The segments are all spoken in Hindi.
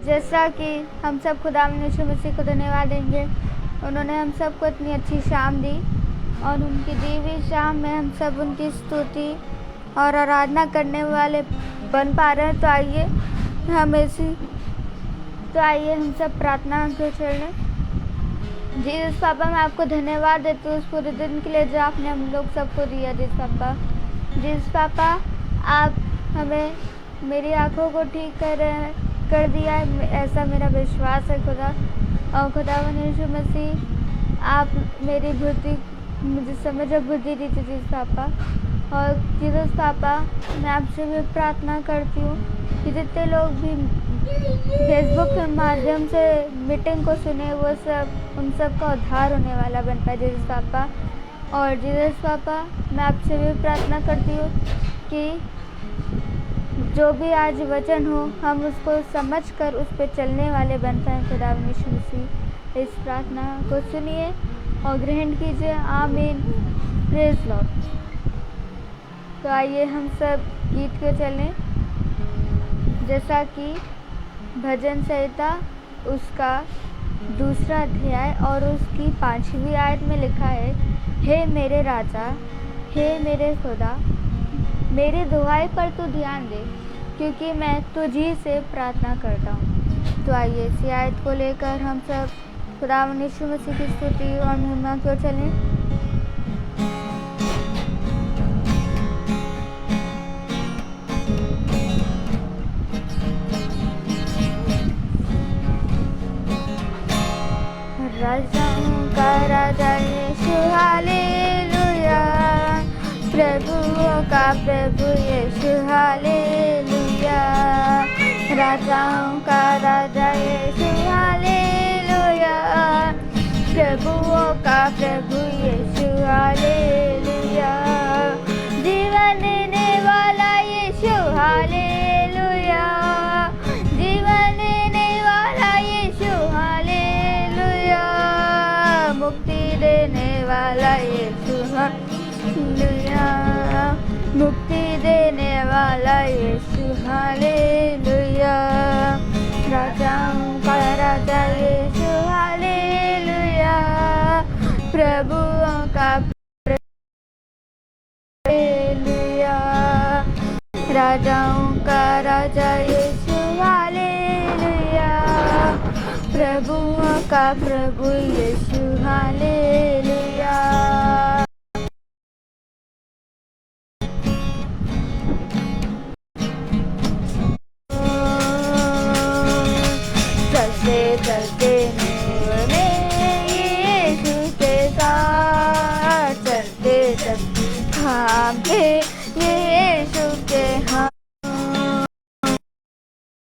जैसा कि हम सब खुदा यीशु मसीह को धन्यवाद देंगे, उन्होंने हम सबको इतनी अच्छी शाम दी और उनकी दी हुई शाम में हम सब उनकी स्तुति और आराधना करने वाले बन पा रहे हैं। तो आइए हम सब प्रार्थना को चढ़ें। जीसस पापा, मैं आपको धन्यवाद देती हूँ उस पूरे दिन के लिए जो आपने हम लोग सबको दिया। जीसस पापा, आप हमें मेरी आँखों को ठीक कर दिया है, ऐसा मेरा विश्वास है खुदा। और खुदावन यीशु मसीह, आप मेरी बुद्धि, मुझे समझ और बुद्धि दी थी जीसस पापा। और जीसस पापा, मैं आपसे भी प्रार्थना करती हूँ कि जितने लोग भी फेसबुक के माध्यम से मीटिंग को सुने, वो सब उन सब का उद्धार होने वाला बन पाए जीसस पापा। और जीसस पापा, मैं आपसे भी प्रार्थना करती हूँ कि जो भी आज वचन हो, हम उसको समझकर उस पर चलने वाले बन पाएँ। खुदा यीशु मसीह, इस प्रार्थना को सुनिए और ग्रहण कीजिए। आमीन। Praise Lord. तो आइए हम सब गीत को चलें। जैसा कि भजन संहिता उसका 2 अध्याय और उसकी 5वीं आयत में लिखा है, हे मेरे राजा, हे मेरे खुदा, मेरे दुआई पर तू ध्यान दे, क्योंकि मैं तुझी से प्रार्थना करता हूँ। तो आइए इसी आयत को लेकर हम सब खुदा यीशु मसीह की स्तुति और महिमा की ओर चलें। राजाओं का राजा यीशु, हालेलुया। प्रभुओं का प्रभु यीशु, हालेलुया। राजाओं का राजा यीशु, हालेलुया। प्रभुओं का प्रभु यीशु, हालेलुया। जीवन देने वाला यीशु, हालेलुया। जीवन देने वाला यीशु, हालेलुया। मुक्ति देने वाला यीशु, हालेलुया। मुक्ति देने वाला यीशु, हालेलुया। राजाओं का राजा यीशु, हालेलुया। प्रभुओं का हालेलुया। राजाओं का राजा यीशु, हालेलुया। प्रभुओं का प्रभु यीशु, हालेलुया। चलते चलते नूर में यीशु के साथ, चलते चलते थामे यीशु के हाथ,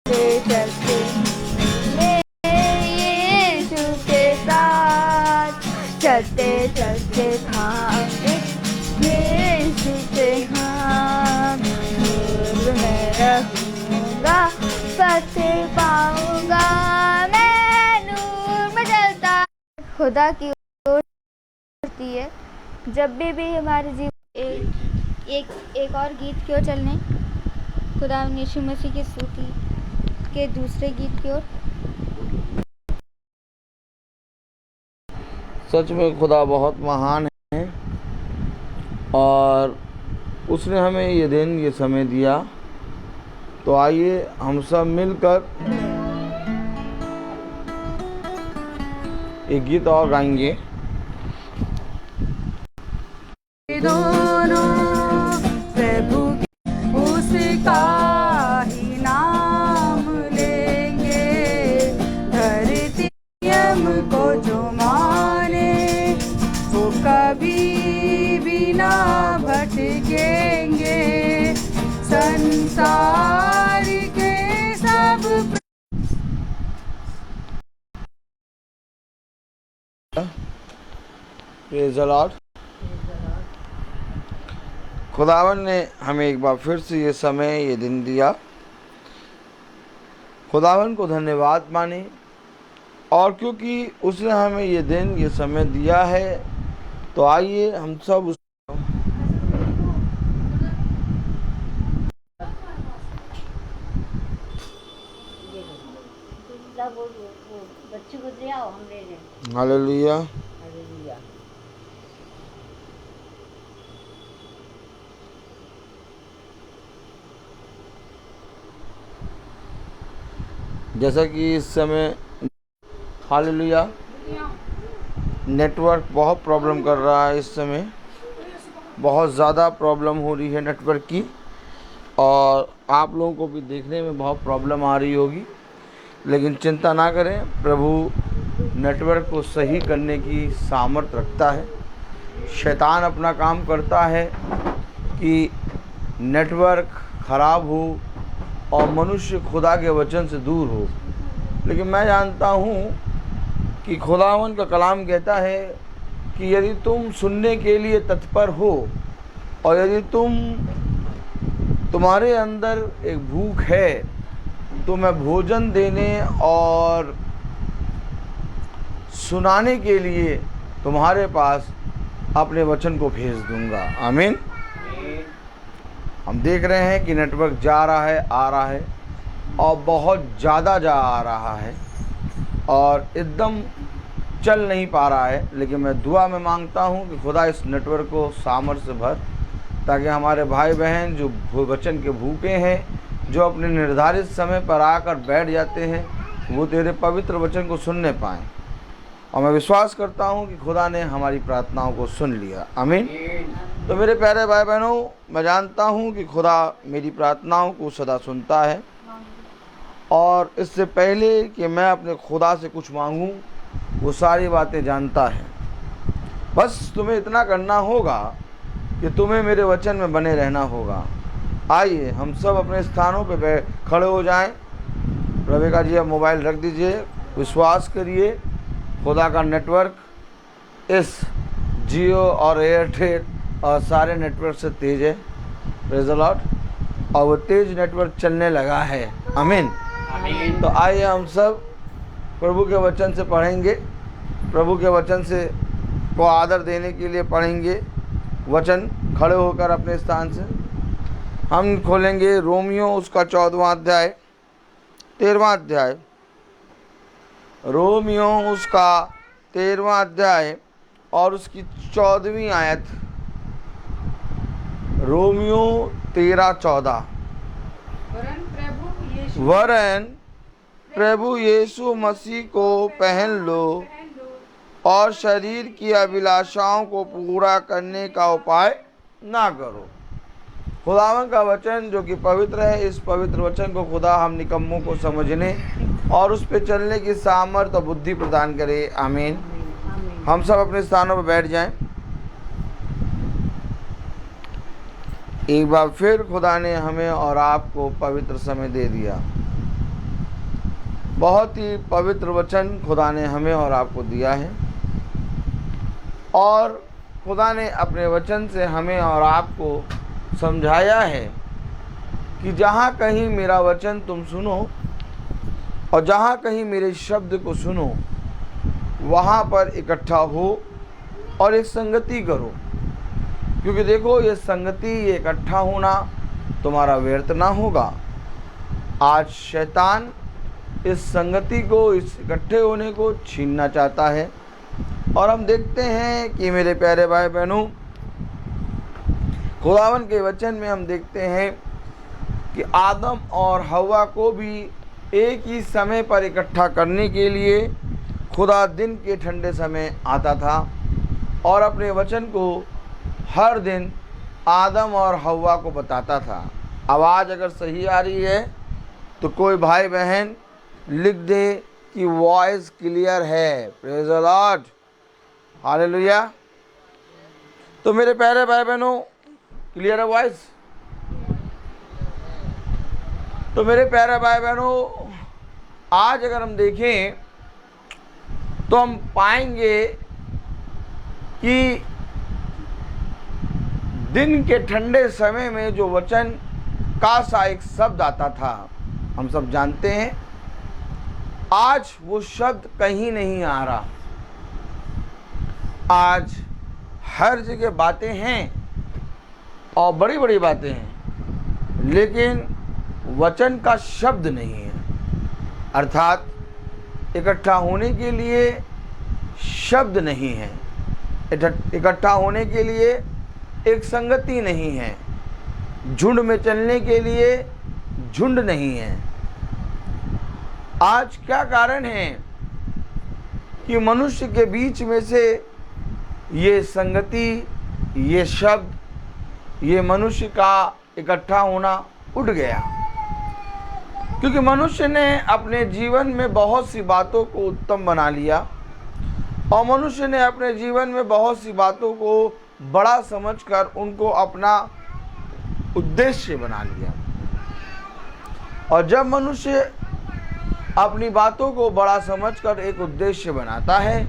चलते में यीशु के साथ, चलते चलते थामे यीशु के हाथ। नूर में रहूँगा, पथ पाऊंगा, मैं नूर में चलता। खुदा की ओर होती है जब भी हमारे जीवन एक और गीत की ओर चलने, खुदा यीशु मसीह की स्तुति के दूसरे गीत की ओर। सच में खुदा बहुत महान है और उसने हमें ये दिन, ये समय दिया। तो आइए हम सब मिलकर एक गीत और गाएंगे। दोनों प्रभु उसका ही नाम लेंगे, धरती को जो माने वो कभी भी ना भटकेंगे। संसार के सब प्रेज़ द लॉर्ड। खुदावन ने हमें एक बार फिर से ये समय, ये दिन दिया। खुदावन को धन्यवाद माने, और क्योंकि उसने हमें ये दिन, ये समय दिया है, तो आइए हम सब मतलब वो बच्ची को दे आओ, हम ले लें। हालेलुया। हालेलुया। जैसा कि इस समय हालेलुया नेटवर्क बहुत प्रॉब्लम कर रहा है, इस समय बहुत ज़्यादा प्रॉब्लम हो रही है नेटवर्क की, और आप लोगों को भी देखने में बहुत प्रॉब्लम आ रही होगी, लेकिन चिंता ना करें, प्रभु नेटवर्क को सही करने की सामर्थ्य रखता है। शैतान अपना काम करता है कि नेटवर्क ख़राब हो और मनुष्य खुदा के वचन से दूर हो, लेकिन मैं जानता हूँ कि खुदावन का कलाम कहता है कि यदि तुम सुनने के लिए तत्पर हो और यदि तुम्हारे अंदर एक भूख है, तो मैं भोजन देने और सुनाने के लिए तुम्हारे पास अपने वचन को भेज दूंगा। आमीन। हम देख रहे हैं कि नेटवर्क जा रहा है, आ रहा है, और बहुत ज़्यादा जा आ रहा है और एकदम चल नहीं पा रहा है, लेकिन मैं दुआ में मांगता हूँ कि खुदा इस नेटवर्क को सामर्थ्य से भर, ताकि हमारे भाई बहन जो वचन के भूखे हैं, जो अपने निर्धारित समय पर आकर बैठ जाते हैं, वो तेरे पवित्र वचन को सुनने पाएँ। और मैं विश्वास करता हूँ कि खुदा ने हमारी प्रार्थनाओं को सुन लिया। आमीन। तो मेरे प्यारे भाई बहनों, मैं जानता हूँ कि खुदा मेरी प्रार्थनाओं को सदा सुनता है, और इससे पहले कि मैं अपने खुदा से कुछ मांगूँ, वो सारी बातें जानता है। बस तुम्हें इतना करना होगा कि तुम्हें मेरे वचन में बने रहना होगा। आइए हम सब अपने स्थानों पे खड़े हो जाएं। रविका जी, अब मोबाइल रख दीजिए। विश्वास करिए, खुदा का नेटवर्क इस जियो और एयरटेल और सारे नेटवर्क से तेज़ है। Praise the Lord. और वो तेज़ नेटवर्क चलने लगा है। आमीन। तो आइए हम सब प्रभु के वचन से पढ़ेंगे, प्रभु के वचन से को आदर देने के लिए पढ़ेंगे वचन। खड़े होकर अपने स्थान से हम खोलेंगे रोमियो उसका 14वां अध्याय, 13वां अध्याय। रोमियो उसका 13वां अध्याय और उसकी 14वीं आयत। रोमियो 13:14। वरन प्रभु यीशु मसीह को पहन लो और शरीर की अभिलाषाओं को पूरा करने का उपाय ना करो। खुदावन का वचन जो कि पवित्र है, इस पवित्र वचन को खुदा हम निकम्मों को समझने और उस पर चलने की सामर्थ्य और बुद्धि प्रदान करे। आमीन। हम सब अपने स्थानों पर बैठ जाएं। एक बार फिर खुदा ने हमें और आपको पवित्र समय दे दिया। बहुत ही पवित्र वचन खुदा ने हमें और आपको दिया है, और खुदा ने अपने वचन से हमें और आपको समझाया है कि जहाँ कहीं मेरा वचन तुम सुनो और जहाँ कहीं मेरे शब्द को सुनो, वहाँ पर इकट्ठा हो और एक संगति करो। क्योंकि देखो, ये संगति, ये इकट्ठा होना तुम्हारा व्यर्थ ना होगा। आज शैतान इस संगति को, इस इकट्ठे होने को छीनना चाहता है। और हम देखते हैं कि मेरे प्यारे भाई बहनों, खुदावन के वचन में हम देखते हैं कि आदम और हव्वा को भी एक ही समय पर इकट्ठा करने के लिए खुदा दिन के ठंडे समय आता था और अपने वचन को हर दिन आदम और हव्वा को बताता था। आवाज़ अगर सही आ रही है तो कोई भाई बहन लिख दे कि वॉइस क्लियर है। Praise the Lord. हालेलुया। तो मेरे प्यारे भाई बहनों, क्लियर है वॉइस? तो मेरे प्यारे भाई बहनों, आज अगर हम देखें तो हम पाएंगे कि दिन के ठंडे समय में जो वचन का सा एक शब्द आता था, हम सब जानते हैं, आज वो शब्द कहीं नहीं आ रहा। आज हर जगह बातें हैं और बड़ी बड़ी बातें हैं, लेकिन वचन का शब्द नहीं है। अर्थात इकट्ठा होने के लिए शब्द नहीं है, इकट्ठा होने के लिए एक संगति नहीं है, झुंड में चलने के लिए झुंड नहीं है। आज क्या कारण है कि मनुष्य के बीच में से ये संगति, ये शब्द, ये मनुष्य का इकट्ठा होना उठ गया? क्योंकि मनुष्य ने अपने जीवन में बहुत सी बातों को उत्तम बना लिया और मनुष्य ने अपने जीवन में बहुत सी बातों को बड़ा समझकर उनको अपना उद्देश्य बना लिया। और जब मनुष्य अपनी बातों को बड़ा समझकर एक उद्देश्य बनाता है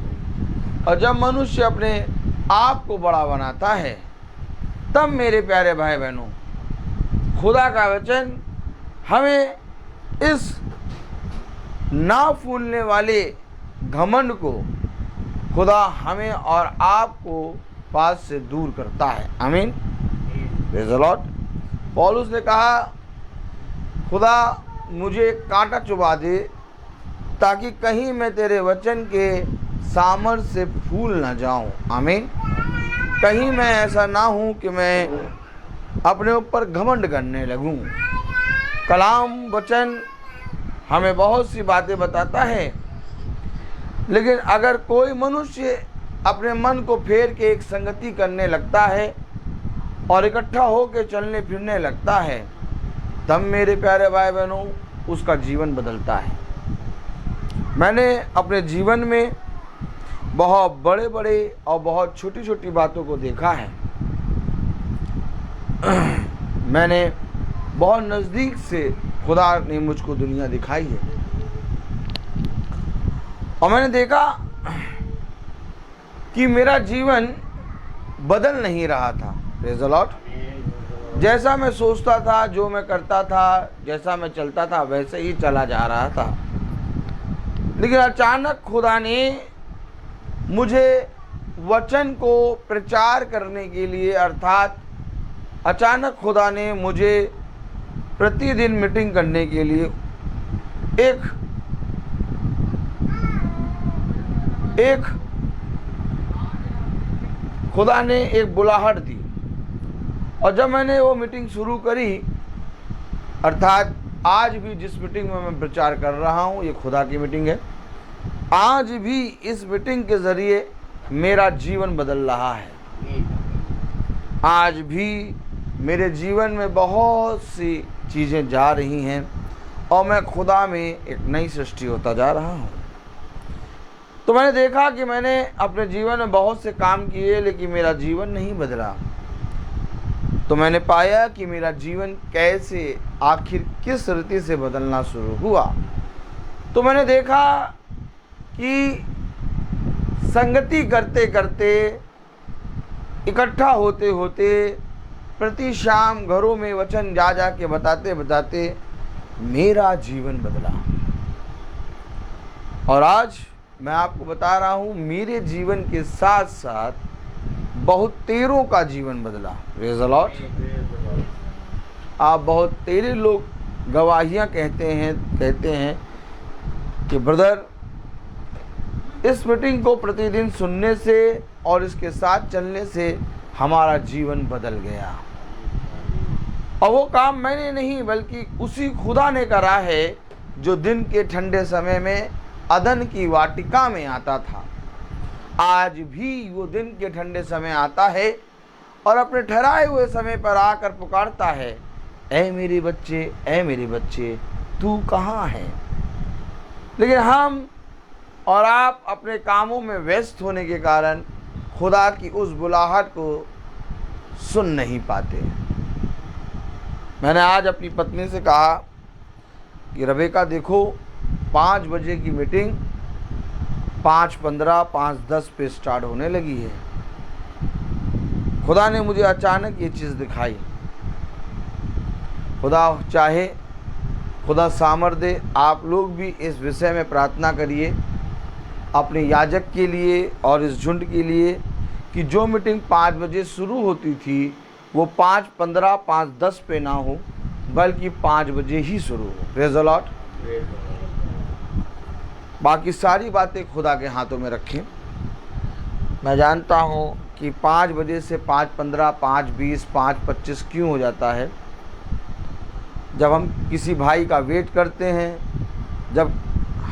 और जब मनुष्य अपने आप को बड़ा बनाता है, तब मेरे प्यारे भाई बहनों, खुदा का वचन हमें इस ना फूलने वाले घमंड को खुदा हमें और आपको पास से दूर करता है। आमीन, प्रेज़ द लॉर्ड। पौलुस ने कहा, खुदा मुझे कांटा चुभा दे ताकि कहीं मैं तेरे वचन के सामर्थ्य से फूल ना जाऊं। आमीन। कहीं मैं ऐसा ना हूं कि मैं अपने ऊपर घमंड करने लगूं। कलाम वचन हमें बहुत सी बातें बताता है, लेकिन अगर कोई मनुष्य अपने मन को फेर के एक संगति करने लगता है और इकट्ठा होकर चलने फिरने लगता है, तब मेरे प्यारे भाई बहनों उसका जीवन बदलता है। मैंने अपने जीवन में बहुत बड़े बड़े और बहुत छोटी छोटी बातों को देखा है। मैंने बहुत नज़दीक से खुदा ने मुझको दुनिया दिखाई है और मैंने देखा कि मेरा जीवन बदल नहीं रहा था। Praise the Lord. जैसा मैं सोचता था, जो मैं करता था, जैसा मैं चलता था, वैसे ही चला जा रहा था। लेकिन अचानक खुदा ने मुझे वचन को प्रचार करने के लिए, अर्थात अचानक खुदा ने मुझे प्रतिदिन मीटिंग करने के लिए एक खुदा ने एक बुलाहट दी। और जब मैंने वो मीटिंग शुरू करी, अर्थात आज भी जिस मीटिंग में मैं प्रचार कर रहा हूँ, ये खुदा की मीटिंग है। आज भी इस मीटिंग के ज़रिए मेरा जीवन बदल रहा है। आज भी मेरे जीवन में बहुत सी चीज़ें जा रही हैं और मैं खुदा में एक नई सृष्टि होता जा रहा हूँ। तो मैंने देखा कि मैंने अपने जीवन में बहुत से काम किए, लेकिन मेरा जीवन नहीं बदला। तो मैंने पाया कि मेरा जीवन कैसे, आखिर किस रीति से बदलना शुरू हुआ। तो मैंने देखा कि संगति करते करते, इकट्ठा होते होते, प्रति शाम घरों में वचन जा जा के बताते बताते मेरा जीवन बदला। और आज मैं आपको बता रहा हूँ, मेरे जीवन के साथ साथ बहुत तेरों का जीवन बदला। Praise the Lord. आप बहुत तेरे लोग गवाहियाँ कहते हैं कि ब्रदर, इस मीटिंग को प्रतिदिन सुनने से और इसके साथ चलने से हमारा जीवन बदल गया। और वो काम मैंने नहीं, बल्कि उसी खुदा ने करा है जो दिन के ठंडे समय में अदन की वाटिका में आता था। आज भी वो दिन के ठंडे समय आता है और अपने ठहराए हुए समय पर आकर पुकारता है, ऐ मेरे बच्चे, ऐ मेरे बच्चे, तू कहाँ है? लेकिन हम और आप अपने कामों में व्यस्त होने के कारण खुदा की उस बुलाहट को सुन नहीं पाते। मैंने आज अपनी पत्नी से कहा कि रेबेका देखो, 5 बजे की मीटिंग 5:15, 5:10 पे स्टार्ट होने लगी है। खुदा ने मुझे अचानक ये चीज़ दिखाई। खुदा चाहे, खुदा सामर्थ्य दे। आप लोग भी इस विषय में प्रार्थना करिए अपने याजक के लिए और इस झुंड के लिए कि जो मीटिंग 5 बजे शुरू होती थी वो 5:15, 5:10 पे ना हो, बल्कि 5 बजे ही शुरू हो। Praise the Lord. बाकी सारी बातें खुदा के हाथों में रखें। मैं जानता हूँ कि 5 बजे से 5:15, 5:20, 5:25 क्यों हो जाता है। जब हम किसी भाई का वेट करते हैं, जब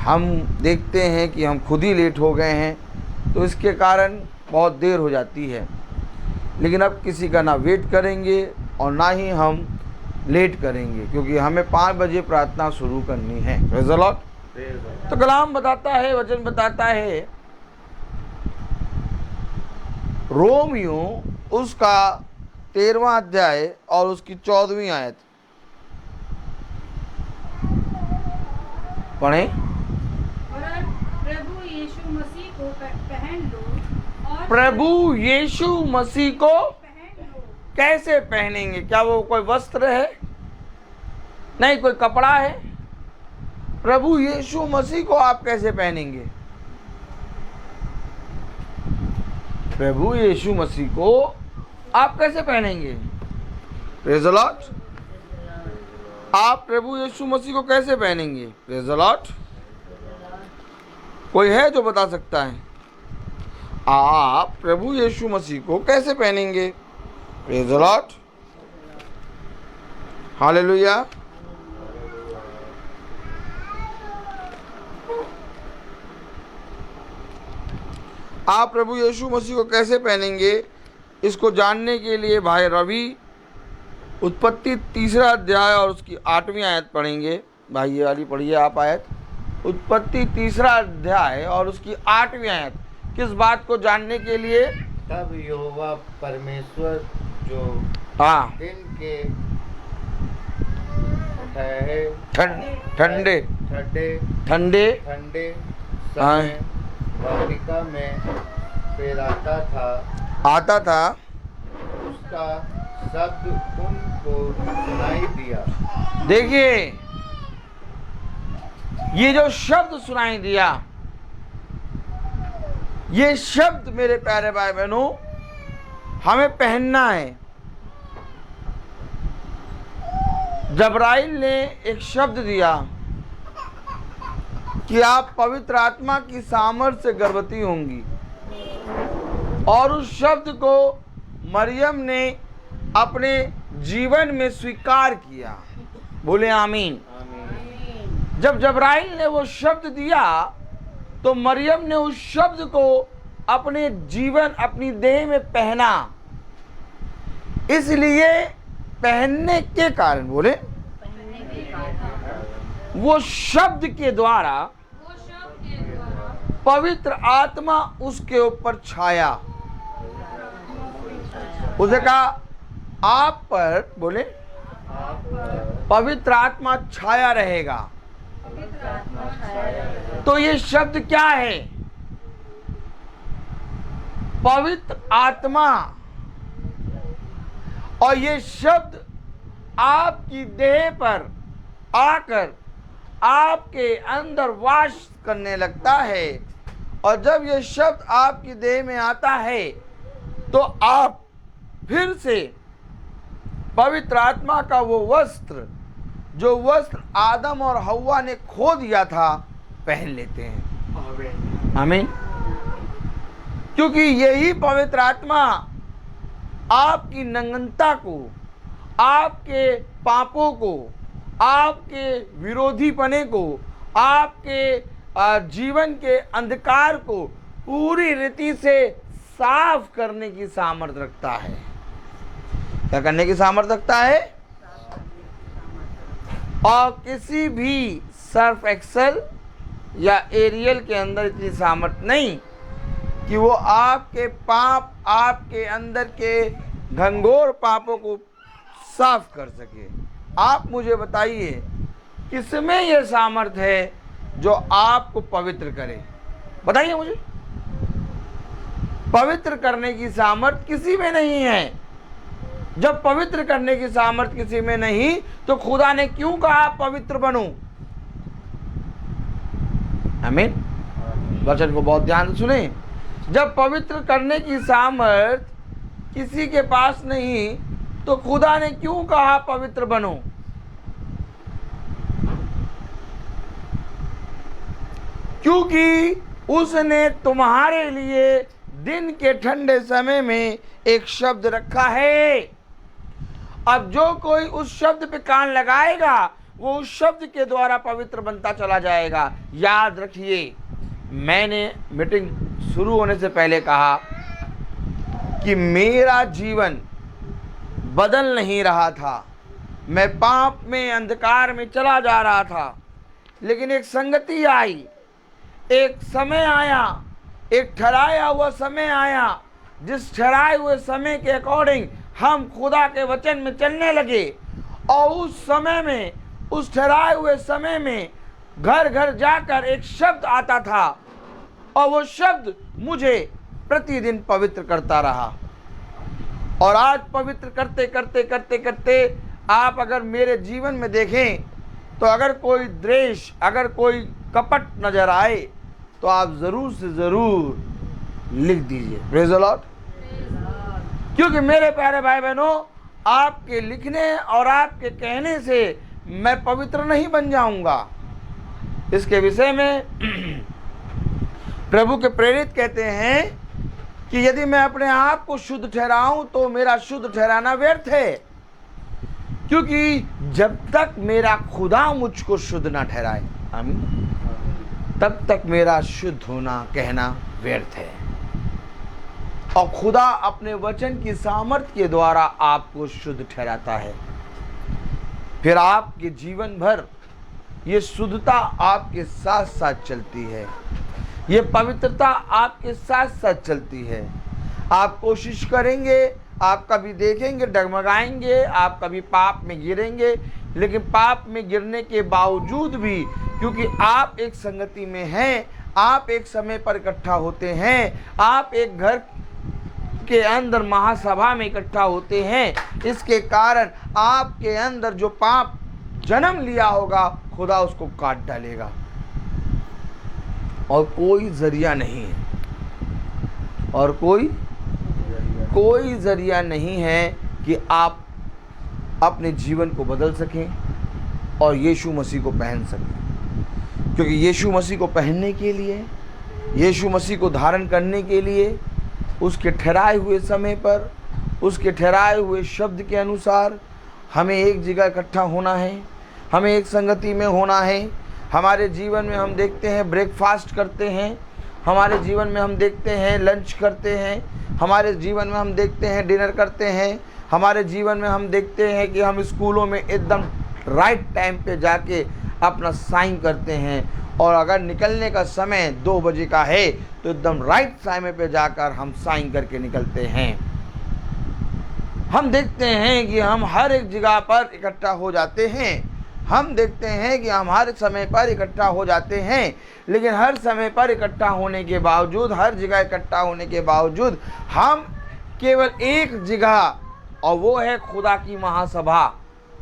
हम देखते हैं कि हम खुद ही लेट हो गए हैं, तो इसके कारण बहुत देर हो जाती है। लेकिन अब किसी का ना वेट करेंगे और ना ही हम लेट करेंगे, क्योंकि हमें 5 बजे प्रार्थना शुरू करनी है। Praise the Lord. तो कलाम बताता है, वचन बताता है, रोमियो उसका 13वां अध्याय और उसकी 14वीं आयत पढ़ें। और प्रभु यीशु मसीह को पहन लो। और प्रभु यीशु मसीह को पहन लो। कैसे पहनेंगे? क्या वो कोई वस्त्र है? नहीं, कोई कपड़ा है? प्रभु यीशु मसीह को आप कैसे पहनेंगे? प्रभु यीशु मसीह को आप कैसे पहनेंगे? Praise the Lord. आप प्रभु यीशु मसीह को कैसे पहनेंगे? Praise the Lord. कोई है जो बता सकता है? आप प्रभु यीशु मसीह को कैसे पहनेंगे? Praise the Lord. हालेलुया। आप प्रभु यीशु मसीह को कैसे पहनेंगे? इसको जानने के लिए भाई रवि उत्पत्ति 3रा अध्याय और उसकी 8वीं आयत पढ़ेंगे। भाई ये वाली पढ़िए आप आयत, उत्पत्ति 3रा अध्याय और उसकी 8वीं आयत। किस बात को जानने के लिए? तब यहोवा परमेश्वर जो हाँ, दिन के ठहरे ठंडे ठंडे ठंडे समय वाटिका में फेराता था, उसका शब्द उनको सुनाई दिया। देखिए, ये जो शब्द सुनाई दिया, ये शब्द मेरे प्यारे भाई बहनों हमें पहनना है। जबराइल ने एक शब्द दिया कि आप पवित्र आत्मा की सामर्थ से गर्भवती होंगी, और उस शब्द को मरियम ने अपने जीवन में स्वीकार किया। बोले आमीन। जब जबराइल ने वो शब्द दिया तो मरियम ने उस शब्द को अपने जीवन, अपनी देह में पहना। इसलिए पहनने के कारण, बोले, वो शब्द के द्वारा पवित्र आत्मा उसके ऊपर छाया। उसे कहा आप पर, बोले, पवित्र आत्मा छाया रहेगा। तो ये शब्द क्या है? पवित्र आत्मा। और ये शब्द आपकी देह पर आकर आपके अंदर वास करने लगता है, और जब ये शब्द आपकी देह में आता है तो आप फिर से पवित्र आत्मा का वो वस्त्र, जो वस्त्र आदम और हव्वा ने खो दिया था, पहन लेते हैं। आमीन। क्योंकि यही पवित्र आत्मा आपकी नंगनता को, आपके पापों को, आपके विरोधीपने को, आपके जीवन के अंधकार को पूरी रीति से साफ करने की सामर्थ्य रखता है। क्या करने की सामर्थ्य रखता है? और किसी भी सर्फ एक्सेल या एरियल के अंदर इतनी सामर्थ्य नहीं कि वो आपके पाप, आपके अंदर के घनघोर पापों को साफ कर सके। आप मुझे बताइए, किसमें यह सामर्थ्य है जो आपको पवित्र करे? बताइए मुझे। पवित्र करने की सामर्थ्य किसी में नहीं है। जब पवित्र करने की सामर्थ्य किसी में नहीं, तो खुदा ने क्यों कहा पवित्र बनो? आमीन। वचन को बहुत ध्यान से सुने। जब पवित्र करने की सामर्थ्य किसी के पास नहीं, तो खुदा ने क्यों कहा पवित्र बनो? क्योंकि उसने तुम्हारे लिए दिन के ठंडे समय में एक शब्द रखा है। अब जो कोई उस शब्द पे कान लगाएगा वो उस शब्द के द्वारा पवित्र बनता चला जाएगा। याद रखिए, मैंने मीटिंग शुरू होने से पहले कहा कि मेरा जीवन बदल नहीं रहा था, मैं पाप में, अंधकार में चला जा रहा था। लेकिन एक संगति आई, एक समय आया, एक ठहराया हुआ समय आया, जिस ठहराए हुए समय के अकॉर्डिंग हम खुदा के वचन में चलने लगे। और उस समय में, उस ठहराए हुए समय में घर घर जाकर एक शब्द आता था और वो शब्द मुझे प्रतिदिन पवित्र करता रहा। और आज पवित्र करते करते करते करते आप अगर मेरे जीवन में देखें तो अगर कोई द्वेष, अगर कोई कपट नजर आए तो आप ज़रूर से ज़रूर लिख दीजिए। Praise the Lord. क्योंकि मेरे प्यारे भाई बहनों, आपके लिखने और आपके कहने से मैं पवित्र नहीं बन जाऊंगा। इसके विषय में प्रभु के प्रेरित कहते हैं कि यदि मैं अपने आप को शुद्ध ठहराऊं तो मेरा शुद्ध ठहराना व्यर्थ है, क्योंकि जब तक मेरा खुदा मुझको शुद्ध ना ठहराए, आमीन, तब तक मेरा शुद्ध होना, कहना व्यर्थ है। और खुदा अपने वचन की सामर्थ्य के द्वारा आपको शुद्ध ठहराता है। फिर आपके जीवन भर ये शुद्धता आपके साथ साथ चलती है, ये पवित्रता आपके साथ साथ चलती है। आप कोशिश करेंगे, आप कभी देखेंगे, डगमगाएंगे, आप कभी पाप में गिरेंगे, लेकिन पाप में गिरने के बावजूद भी, क्योंकि आप एक संगति में हैं, आप एक समय पर इकट्ठा होते हैं, आप एक घर के अंदर महासभा में इकट्ठा होते हैं, इसके कारण आपके अंदर जो पाप जन्म लिया होगा खुदा उसको काट डालेगा। और कोई जरिया नहीं है, और कोई जरिया नहीं है कि आप अपने जीवन को बदल सकें और यीशु मसीह को पहन सकें। क्योंकि यीशु मसीह को पहनने के लिए, यीशु मसीह को धारण करने के लिए उसके ठहराए हुए समय पर, उसके ठहराए हुए शब्द के अनुसार हमें एक जगह इकट्ठा होना है, हमें एक संगति में होना है। हमारे जीवन में हम देखते हैं ब्रेकफास्ट करते हैं, हमारे जीवन में हम देखते हैं लंच करते हैं, हमारे जीवन में हम देखते हैं डिनर करते हैं, हमारे जीवन में हम देखते हैं कि हम स्कूलों में एकदम राइट टाइम पे जाके अपना साइन करते हैं। और अगर निकलने का समय 2 बजे का है तो एकदम राइट समय पे जाकर हम साइन करके निकलते हैं। हम देखते हैं कि हम हर एक जगह पर इकट्ठा हो जाते हैं, हम देखते हैं कि हम हर समय पर इकट्ठा हो जाते हैं, लेकिन हर समय पर इकट्ठा होने के बावजूद, हर जगह इकट्ठा होने के बावजूद हम केवल एक जगह, और वो है खुदा की महासभा,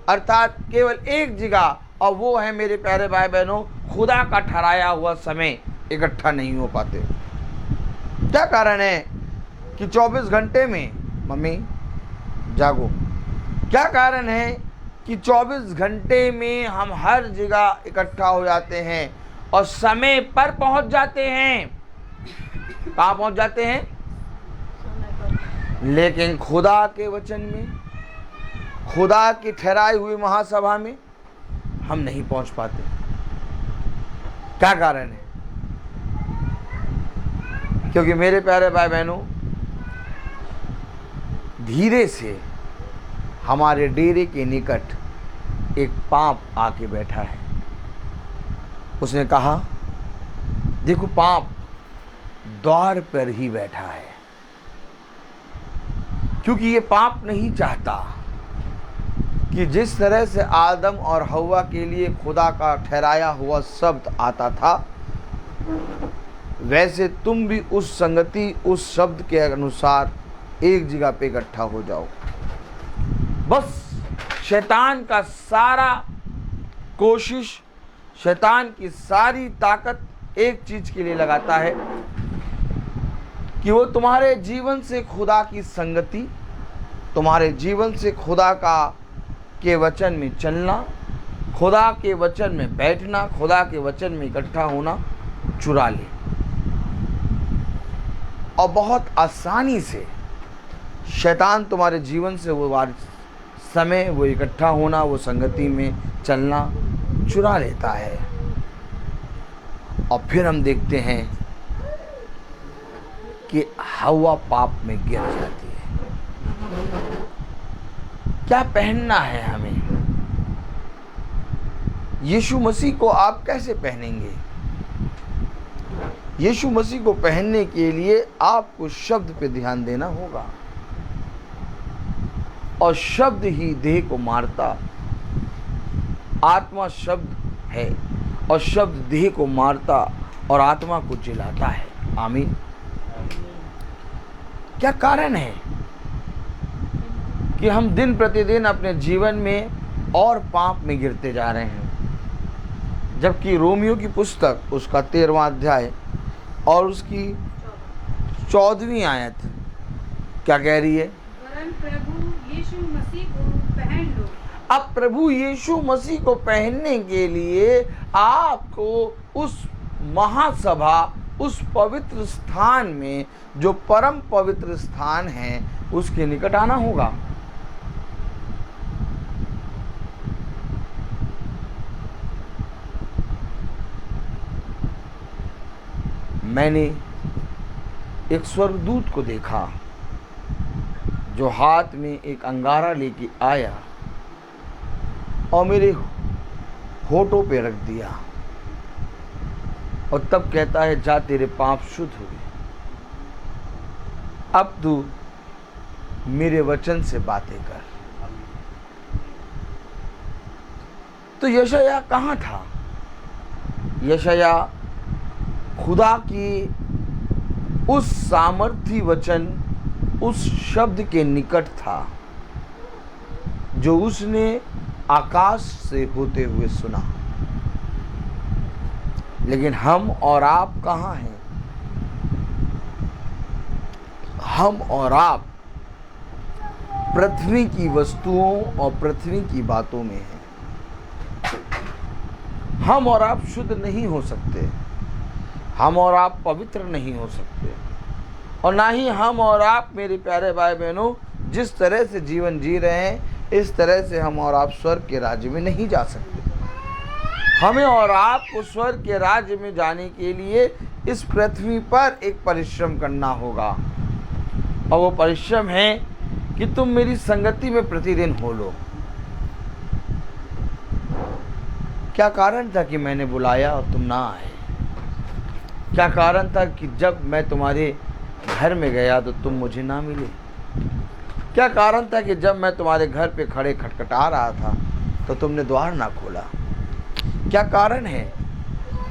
अर्थात केवल एक जगह, और वो है मेरे प्यारे भाई बहनों खुदा का ठहराया हुआ समय, इकट्ठा नहीं हो पाते। क्या कारण है कि 24 घंटे में, मम्मी जागो, क्या कारण है कि 24 घंटे में हम हर जगह इकट्ठा हो जाते हैं और समय पर पहुंच जाते हैं? कहाँ पहुंच जाते हैं? लेकिन खुदा के वचन में, खुदा की ठहराई हुई महासभा में हम नहीं पहुंच पाते। क्या कारण है? क्योंकि मेरे प्यारे भाई बहनों, धीरे से हमारे डेरे के निकट एक पाप आके बैठा है। उसने कहा, देखो पाप द्वार पर ही बैठा है, क्योंकि ये पाप नहीं चाहता कि जिस तरह से आदम और हव्वा के लिए खुदा का ठहराया हुआ शब्द आता था, वैसे तुम भी उस संगति, उस शब्द के अनुसार एक जगह पे इकट्ठा हो जाओ। बस शैतान का सारा कोशिश, शैतान की सारी ताकत एक चीज के लिए लगाता है कि वो तुम्हारे जीवन से खुदा की संगति, तुम्हारे जीवन से खुदा के वचन में चलना, खुदा के वचन में बैठना, खुदा के वचन में इकट्ठा होना चुरा ले और बहुत आसानी से शैतान तुम्हारे जीवन से वो समय, वो इकट्ठा होना, वो संगति में चलना चुरा लेता है। और फिर हम देखते हैं कि हवा पाप में गिर जाती है। क्या पहनना है हमें? यीशु मसीह को आप कैसे पहनेंगे? यीशु मसीह को पहनने के लिए आपको शब्द पे ध्यान देना होगा, और शब्द ही देह को मारता, आत्मा शब्द है और शब्द देह को मारता और आत्मा को जिलाता है। आमीन। क्या कारण है कि हम दिन प्रतिदिन अपने जीवन में और पाप में गिरते जा रहे हैं? जबकि रोमियो की पुस्तक उसका 13वां अध्याय और उसकी 14वीं आयत क्या कह रही है? वरन प्रभु यीशु मसीह को पहन लो। अब प्रभु यीशु मसीह को पहनने के लिए आपको उस महासभा, उस पवित्र स्थान में, जो परम पवित्र स्थान है, उसके निकट आना होगा। मैंने एक स्वर्गदूत को देखा जो हाथ में एक अंगारा लेके आया और मेरे होठों पे रख दिया और तब कहता है, जा तेरे पाप शुद्ध हुए, अब तू मेरे वचन से बातें कर। तो यशायाह कहाँ था? यशायाह खुदा की उस सामर्थी वचन, उस शब्द के निकट था जो उसने आकाश से होते हुए सुना। लेकिन हम और आप कहाँ हैं? हम और आप पृथ्वी की वस्तुओं और पृथ्वी की बातों में हैं। हम और आप शुद्ध नहीं हो सकते, हम और आप पवित्र नहीं हो सकते, और ना ही हम और आप, मेरे प्यारे भाई बहनों, जिस तरह से जीवन जी रहे हैं इस तरह से हम और आप स्वर्ग के राज्य में नहीं जा सकते। हमें और आपको स्वर्ग के राज्य में जाने के लिए इस पृथ्वी पर एक परिश्रम करना होगा, और वो परिश्रम है कि तुम मेरी संगति में प्रतिदिन हो लो। क्या कारण था कि मैंने बुलाया और तुम ना आए? क्या कारण था कि जब मैं तुम्हारे घर में गया तो तुम मुझे ना मिले? क्या कारण था कि जब मैं तुम्हारे घर पे खड़े खटखटा रहा था तो तुमने द्वार ना खोला? क्या कारण है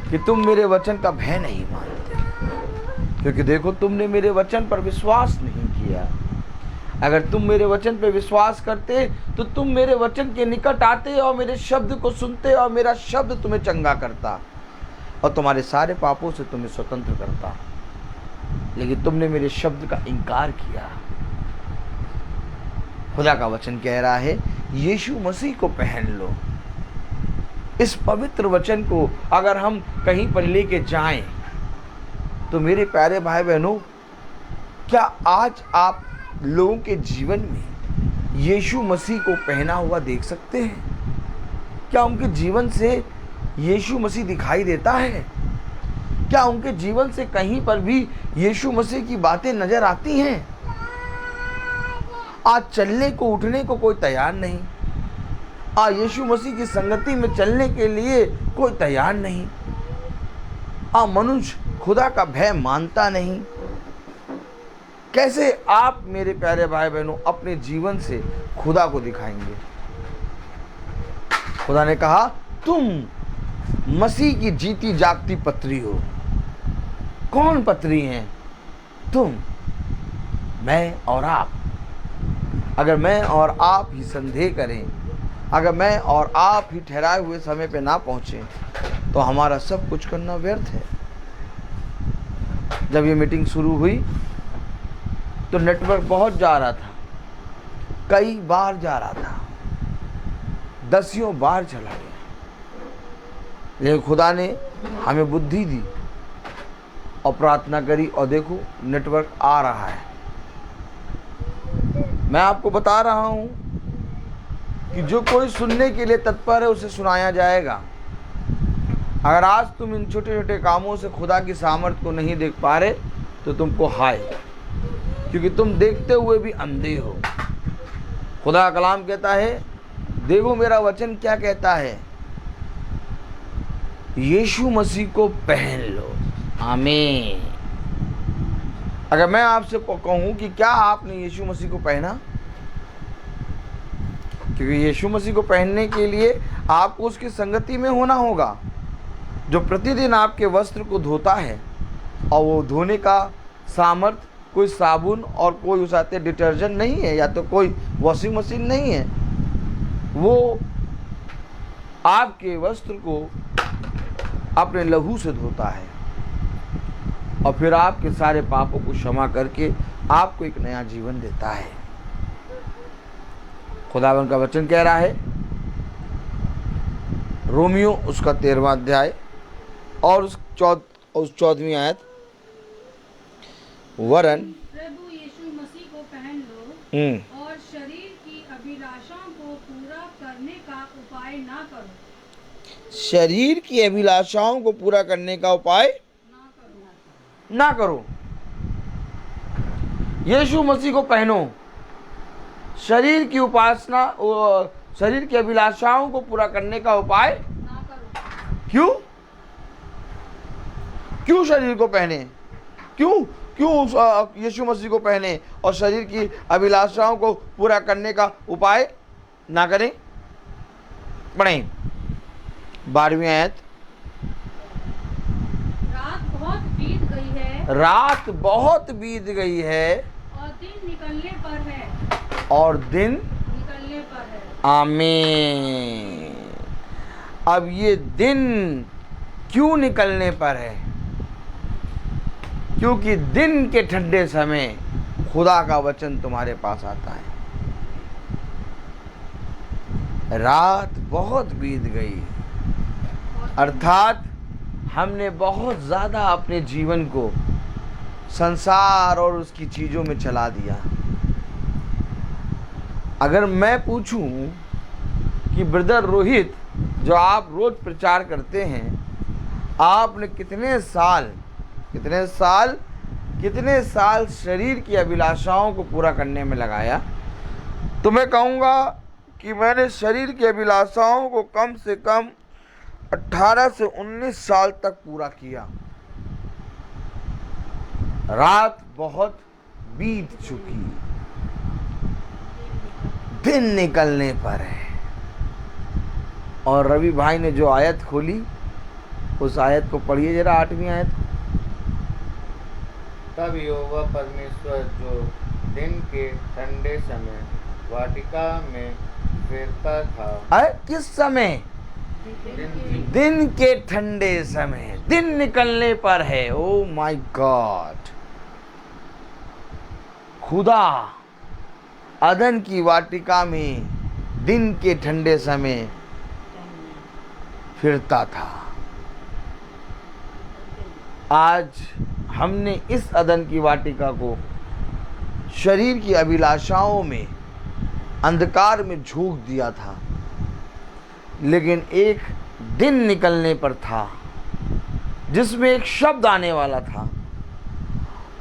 कि तुम मेरे वचन का भय नहीं मानते? क्योंकि देखो, तुमने मेरे वचन पर विश्वास नहीं किया। अगर तुम मेरे वचन पर विश्वास करते तो तुम मेरे वचन के निकट आते और मेरे शब्द को सुनते, और मेरा शब्द तुम्हें चंगा करता और तुम्हारे सारे पापों से तुम्हें स्वतंत्र करता। लेकिन तुमने मेरे शब्द का इनकार किया। खुदा का वचन कह रहा है, यीशु मसीह को पहन लो। इस पवित्र वचन को अगर हम कहीं पर लेके जाएं तो मेरे प्यारे भाई बहनों, क्या आज आप लोगों के जीवन में यीशु मसीह को पहना हुआ देख सकते हैं? क्या उनके जीवन से यीशु मसीह दिखाई देता है? क्या उनके जीवन से कहीं पर भी यीशु मसीह की बातें नजर आती हैं? आज चलने को, उठने को कोई तैयार नहीं। आज यीशु मसीह की संगति में चलने के लिए कोई तैयार नहीं। मनुष्य खुदा का भय मानता नहीं। कैसे आप मेरे प्यारे भाई बहनों अपने जीवन से खुदा को दिखाएंगे? खुदा ने कहा, तुम मसीह की जीती जागती पत्री हो। कौन पत्री हैं? तुम, मैं और आप। अगर मैं और आप ही संदेह करें, अगर मैं और आप ही ठहराए हुए समय पे ना पहुंचे तो हमारा सब कुछ करना व्यर्थ है। जब ये मीटिंग शुरू हुई तो नेटवर्क बहुत जा रहा था, कई बार जा रहा था, दसियों बार चला गया। लेकिन खुदा ने हमें बुद्धि दी और प्रार्थना करी और देखो नेटवर्क आ रहा है। मैं आपको बता रहा हूं कि जो कोई सुनने के लिए तत्पर है उसे सुनाया जाएगा। अगर आज तुम इन छोटे छोटे कामों से खुदा की सामर्थ्य को नहीं देख पा रहे तो तुमको हाय, क्योंकि तुम देखते हुए भी अंधे हो। खुदा का कलाम कहता है, देखो मेरा वचन क्या कहता है, यीशु मसीह को पहन लो। आमीन। अगर मैं आपसे कहूं कि क्या आपने यीशु मसीह को पहना, क्योंकि यीशु मसीह को पहनने के लिए आपको उसकी संगति में होना होगा, जो प्रतिदिन आपके वस्त्र को धोता है। और वो धोने का सामर्थ्य कोई साबुन और कोई उस आते डिटर्जेंट नहीं है, या तो कोई वॉशिंग मशीन नहीं है। वो आपके वस्त्र को अपने लहू से धोता है और फिर आपके सारे पापों को क्षमा करके आपको एक नया जीवन देता है। खुदावन का वचन कह रहा है, रोमियो उसका 13वां अध्याय और उस 14वीं आयत, वरन प्रभु यीशु मसीह को पहन लो और शरीर की अभिलाषाओं को पूरा करने का उपाय ना करो। शरीर की अभिलाषाओं को पूरा करने का उपाय ना करो। यीशु मसीह को पहनो, शरीर की उपासना, शरीर की अभिलाषाओं को पूरा करने का उपाय ना करो। क्यों शरीर को पहने? क्यों यीशु मसीह को पहने और शरीर की अभिलाषाओं को पूरा करने का उपाय ना करें? पढ़ें 12वीं आयत। रात बहुत बीत गई है, रात बहुत बीत गई है और दिन निकलने पर है, और दिन निकलने पर है। आमीन। अब ये दिन क्यों निकलने पर है? क्योंकि दिन के ठंडे समय खुदा का वचन तुम्हारे पास आता है। रात बहुत बीत गई, अर्थात हमने बहुत ज़्यादा अपने जीवन को संसार और उसकी चीज़ों में चला दिया। अगर मैं पूछूं कि ब्रदर रोहित, जो आप रोज प्रचार करते हैं, आपने कितने साल शरीर की अभिलाषाओं को पूरा करने में लगाया, तो मैं कहूँगा कि मैंने शरीर की अभिलाषाओं को कम से कम 18 से 19 साल तक पूरा किया। रात बहुत बीत चुकी, दिन निकलने पर है। और रवि भाई ने जो आयत खोली, उस आयत को पढ़िए जरा, 8वीं आयत। तब यहोवा परमेश्वर जो दिन के ठंडे समय वाटिका में फिरता था। किस समय? दिन के ठंडे समय, दिन निकलने पर है। ओ माय गॉड, खुदा अदन की वाटिका में दिन के ठंडे समय फिरता था। आज हमने इस अदन की वाटिका को शरीर की अभिलाषाओं में, अंधकार में झोंक दिया था। लेकिन एक दिन निकलने पर था जिसमें एक शब्द आने वाला था,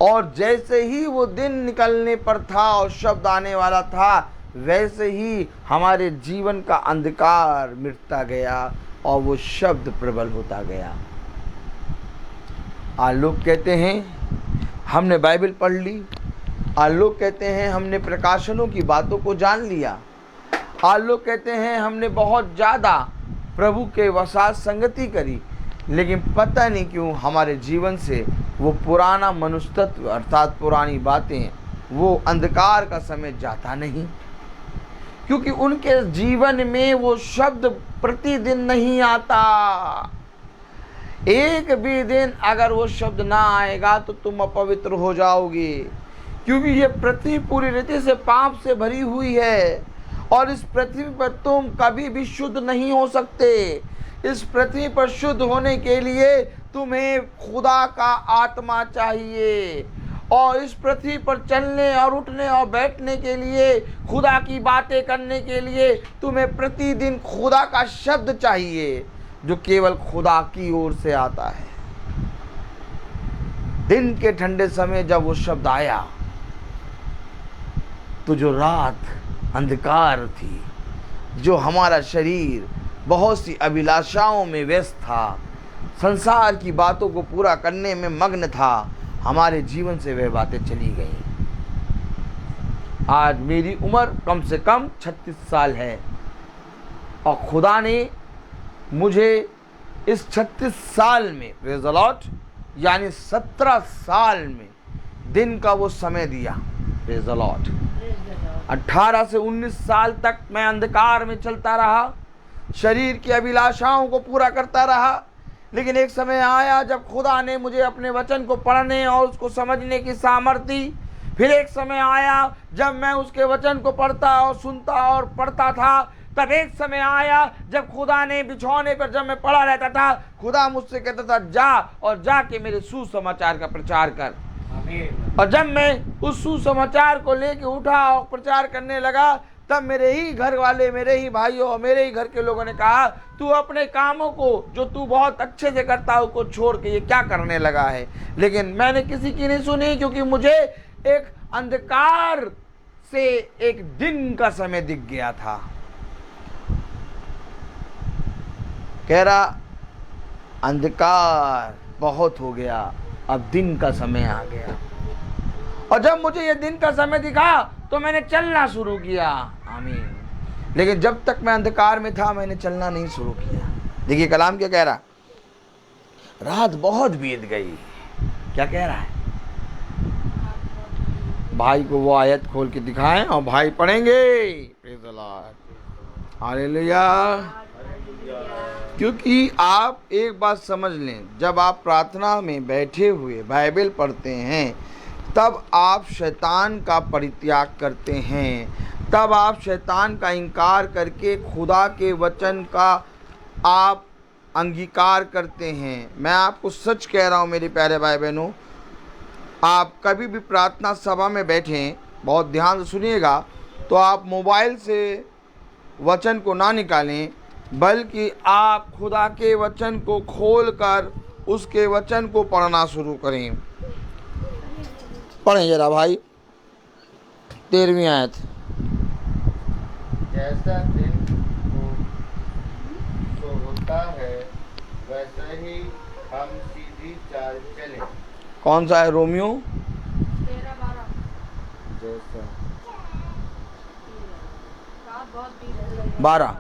और जैसे ही वो दिन निकलने पर था और शब्द आने वाला था, वैसे ही हमारे जीवन का अंधकार मिटता गया और वो शब्द प्रबल होता गया। आज लोग कहते हैं हमने बाइबल पढ़ ली, आज लोग कहते हैं हमने प्रकाशनों की बातों को जान लिया, आज लोग कहते हैं हमने बहुत ज़्यादा प्रभु के साथ संगति करी, लेकिन पता नहीं क्यों हमारे जीवन से वो पुराना मनुष्यत्व अर्थात पुरानी बातें, वो अंधकार का समय जाता नहीं, क्योंकि उनके जीवन में वो शब्द प्रतिदिन नहीं आता। एक भी दिन अगर वो शब्द ना आएगा तो तुम अपवित्र हो जाओगे, क्योंकि ये पृथ्वी पूरी रीति से पाप से भरी हुई है और इस पृथ्वी पर तुम कभी भी शुद्ध नहीं हो सकते। इस पृथ्वी पर शुद्ध होने के लिए तुम्हें खुदा का आत्मा चाहिए, और इस पृथ्वी पर चलने और उठने और बैठने के लिए, खुदा की बातें करने के लिए तुम्हें प्रतिदिन खुदा का शब्द चाहिए, जो केवल खुदा की ओर से आता है। दिन के ठंडे समय जब वो शब्द आया, तो जो रात अंधकार थी, जो हमारा शरीर बहुत सी अभिलाषाओं में व्यस्त था, संसार की बातों को पूरा करने में मग्न था, हमारे जीवन से वह बातें चली गईं। आज मेरी उम्र कम से कम 36 साल है, और खुदा ने मुझे इस 36 साल में, प्रेज़ द लॉर्ड, यानी 17 साल में दिन का वो समय दिया। Praise the Lord. 18 से 19 साल तक मैं अंधकार में चलता रहा, शरीर की अभिलाषाओं को पूरा करता रहा, लेकिन एक समय आया जब खुदा ने मुझे अपने वचन को पढ़ने और उसको समझने की सामर्थ्य दी। फिर एक समय आया जब मैं उसके वचन को पढ़ता और सुनता और पढ़ता था। तब एक समय आया जब खुदा ने बिछौने पर जब मैं पड़ा रहता था, खुदा मुझसे कहता था जा और जाके मेरे सुसमाचार का प्रचार कर। और जब मैं उस सुसमाचार को लेके उठा और प्रचार करने लगा, तब मेरे ही घर वाले, मेरे ही भाइयों और मेरे ही घर के लोगों ने कहा, तू अपने कामों को जो तू बहुत अच्छे से करता है उसको छोड़ के ये क्या करने लगा है। लेकिन मैंने किसी की नहीं सुनी, क्योंकि मुझे एक अंधकार से एक दिन का समय दिख गया था। कह रहा अंधकार बहुत हो गया, अब दिन का समय आ गया। और जब मुझे ये दिन का समय दिखा तो मैंने चलना शुरू किया। आमीन। लेकिन जब तक मैं अंधकार में था, मैंने चलना नहीं शुरू किया। देखिए कलाम क्या कह रहा, रात बहुत बीत गई। क्या कह रहा है? भाई को वो आयत खोल के दिखाएं और भाई पढ़ेंगे। Praise the Lord, hallelujah. क्योंकि आप एक बात समझ लें, जब आप प्रार्थना में बैठे हुए बाइबल पढ़ते हैं, तब आप शैतान का परित्याग करते हैं, तब आप शैतान का इनकार करके खुदा के वचन का आप अंगीकार करते हैं। मैं आपको सच कह रहा हूँ मेरे प्यारे भाई बहनों, आप कभी भी प्रार्थना सभा में बैठें, बहुत ध्यान से सुनिएगा, तो आप मोबाइल से वचन को ना निकालें, बल्कि आप खुदा के वचन को खोलकर उसके वचन को पढ़ना शुरू करें। पढ़ें जरा भाई 13वीं आयत। जैसा दिन को होता है, वैसा ही हम सीधी चाल चलें। कौन सा है? रोमियो 13-12। जैसा रात बहुत बीत 12।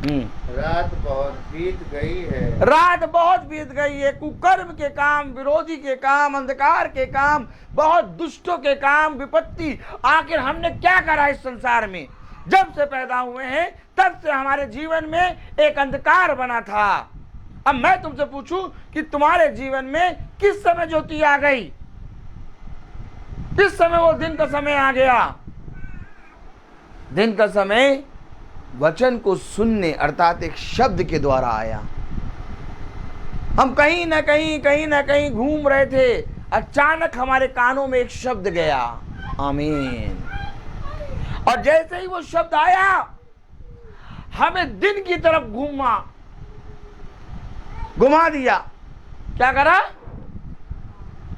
रात बहुत बीत गई है। रात बहुत बीत गई है। कुकर्म के काम, विरोधी के काम, अंधकार के काम, बहुत दुष्टों के काम, विपत्ति। आखिर हमने क्या करा इस संसार में? जब से पैदा हुए हैं तब से हमारे जीवन में एक अंधकार बना था। अब मैं तुमसे पूछूं कि तुम्हारे जीवन में किस समय ज्योति आ गई? किस समय वो दिन का समय आ गया? दिन का समय वचन को सुनने अर्थात एक शब्द के द्वारा आया। हम कहीं ना कहीं घूम रहे थे, अचानक हमारे कानों में एक शब्द गया। आमीन। और जैसे ही वो शब्द आया, हमें दिन की तरफ घुमा दिया। क्या करा?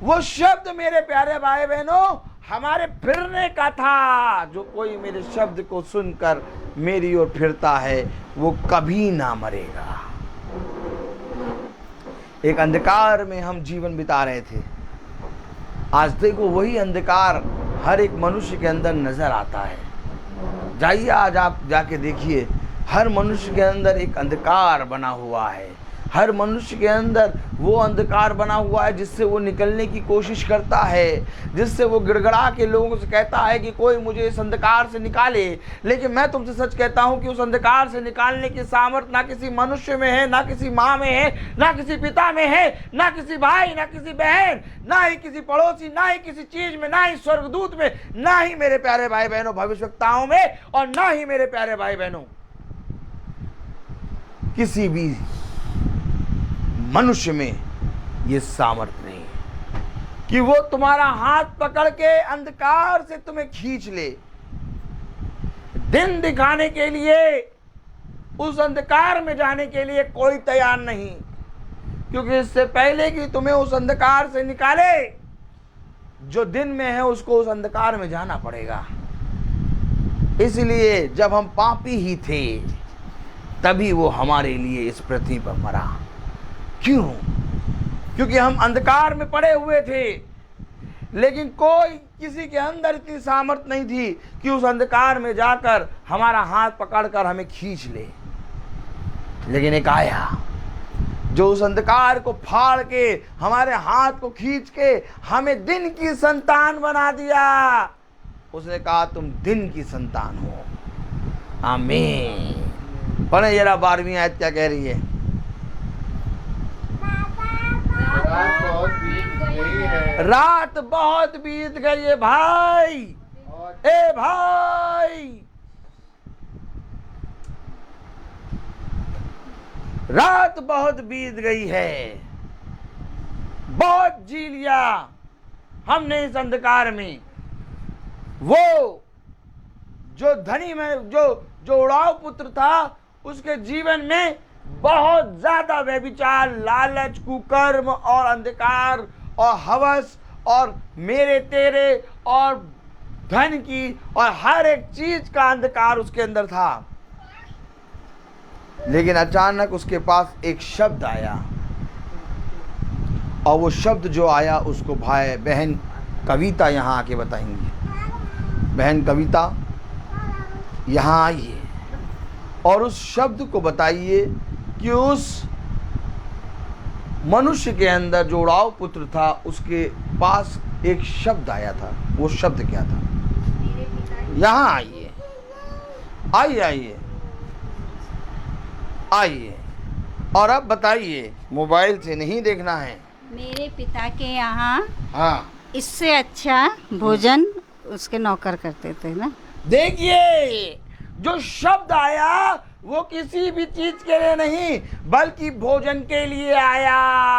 वो शब्द मेरे प्यारे भाई बहनों हमारे फिरने का था। जो कोई मेरे शब्द को सुनकर मेरी ओर फिरता है, वो कभी ना मरेगा। एक अंधकार में हम जीवन बिता रहे थे। आज देखो वही अंधकार हर एक मनुष्य के अंदर नजर आता है। जाइए आज आप जाके देखिए, हर मनुष्य के अंदर एक अंधकार बना हुआ है। हर मनुष्य के अंदर वो अंधकार बना हुआ है जिससे वो निकलने की कोशिश करता है, जिससे वो गिड़गड़ा के लोगों से कहता है कि कोई मुझे इस अंधकार से निकाले। लेकिन मैं तुमसे सच कहता हूं कि उस अंधकार से निकालने की सामर्थ्य ना किसी मनुष्य में है, ना किसी माँ में है, ना किसी पिता में है, ना किसी भाई, ना किसी बहन, ना ही किसी पड़ोसी, ना ही किसी चीज में, ना ही स्वर्गदूत में, ना ही मेरे प्यारे भाई बहनों भविष्यवक्ताओं में, और ना ही मेरे प्यारे भाई बहनों किसी भी मनुष्य में ये सामर्थ्य नहीं है कि वो तुम्हारा हाथ पकड़ के अंधकार से तुम्हें खींच ले। दिन दिखाने के लिए, उस अंधकार में जाने के लिए कोई तैयार नहीं, क्योंकि इससे पहले कि तुम्हें उस अंधकार से निकाले, जो दिन में है उसको उस अंधकार में जाना पड़ेगा। इसलिए जब हम पापी ही थे तभी वो हमारे लिए इस पृथ्वी पर मरा। क्यों? क्योंकि हम अंधकार में पड़े हुए थे, लेकिन कोई किसी के अंदर इतनी सामर्थ नहीं थी कि उस अंधकार में जाकर हमारा हाथ पकड़कर हमें खींच ले। लेकिन एक आया जो उस अंधकार को फाड़ के हमारे हाथ को खींच के हमें दिन की संतान बना दिया। उसने कहा तुम दिन की संतान हो। आमीन। पढ़े जरा 12वीं आयत क्या कह रही है? रात बहुत बीत गई है भाई। ए भाई, रात बहुत बीत गई है। बहुत जी लिया हमने इस अंधकार में। वो जो धनी में जो उड़ाव पुत्र था, उसके जीवन में बहुत ज्यादा व्यभिचार, लालच, कुकर्म और अंधकार और हवस और मेरे तेरे और धन की और हर एक चीज का अंधकार उसके अंदर था। लेकिन अचानक उसके पास एक शब्द आया, और वो शब्द जो आया उसको भाई बहन कविता यहाँ आके बताएंगी। बहन कविता यहाँ आइए और उस शब्द को बताइए कि उस मनुष्य के अंदर जो उड़ाव पुत्र था उसके पास एक शब्द आया था। वो शब्द क्या था? यहाँ आइए, आइए आइए और अब बताइए। मोबाइल से नहीं देखना है। मेरे पिता के यहाँ हाँ, इससे अच्छा भोजन उसके नौकर करते थे ना। देखिए जो शब्द आया वो किसी भी चीज के लिए नहीं बल्कि भोजन के लिए आया।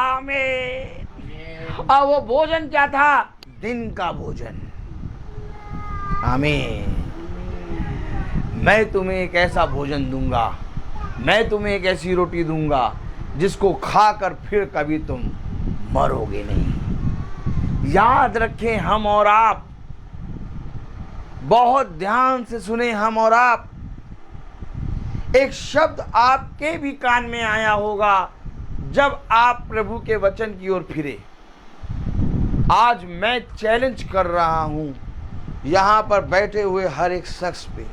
आमीन। और वो भोजन क्या था? दिन का भोजन। आमीन। मैं तुम्हें एक ऐसा भोजन दूंगा, मैं तुम्हें एक ऐसी रोटी दूंगा जिसको खाकर फिर कभी तुम मरोगे नहीं। याद रखें, हम और आप, बहुत ध्यान से सुने हम और आप, एक शब्द आपके भी कान में आया होगा जब आप प्रभु के वचन की ओर फिरे। आज मैं चैलेंज कर रहा हूं यहां पर बैठे हुए हर एक शख्स पे।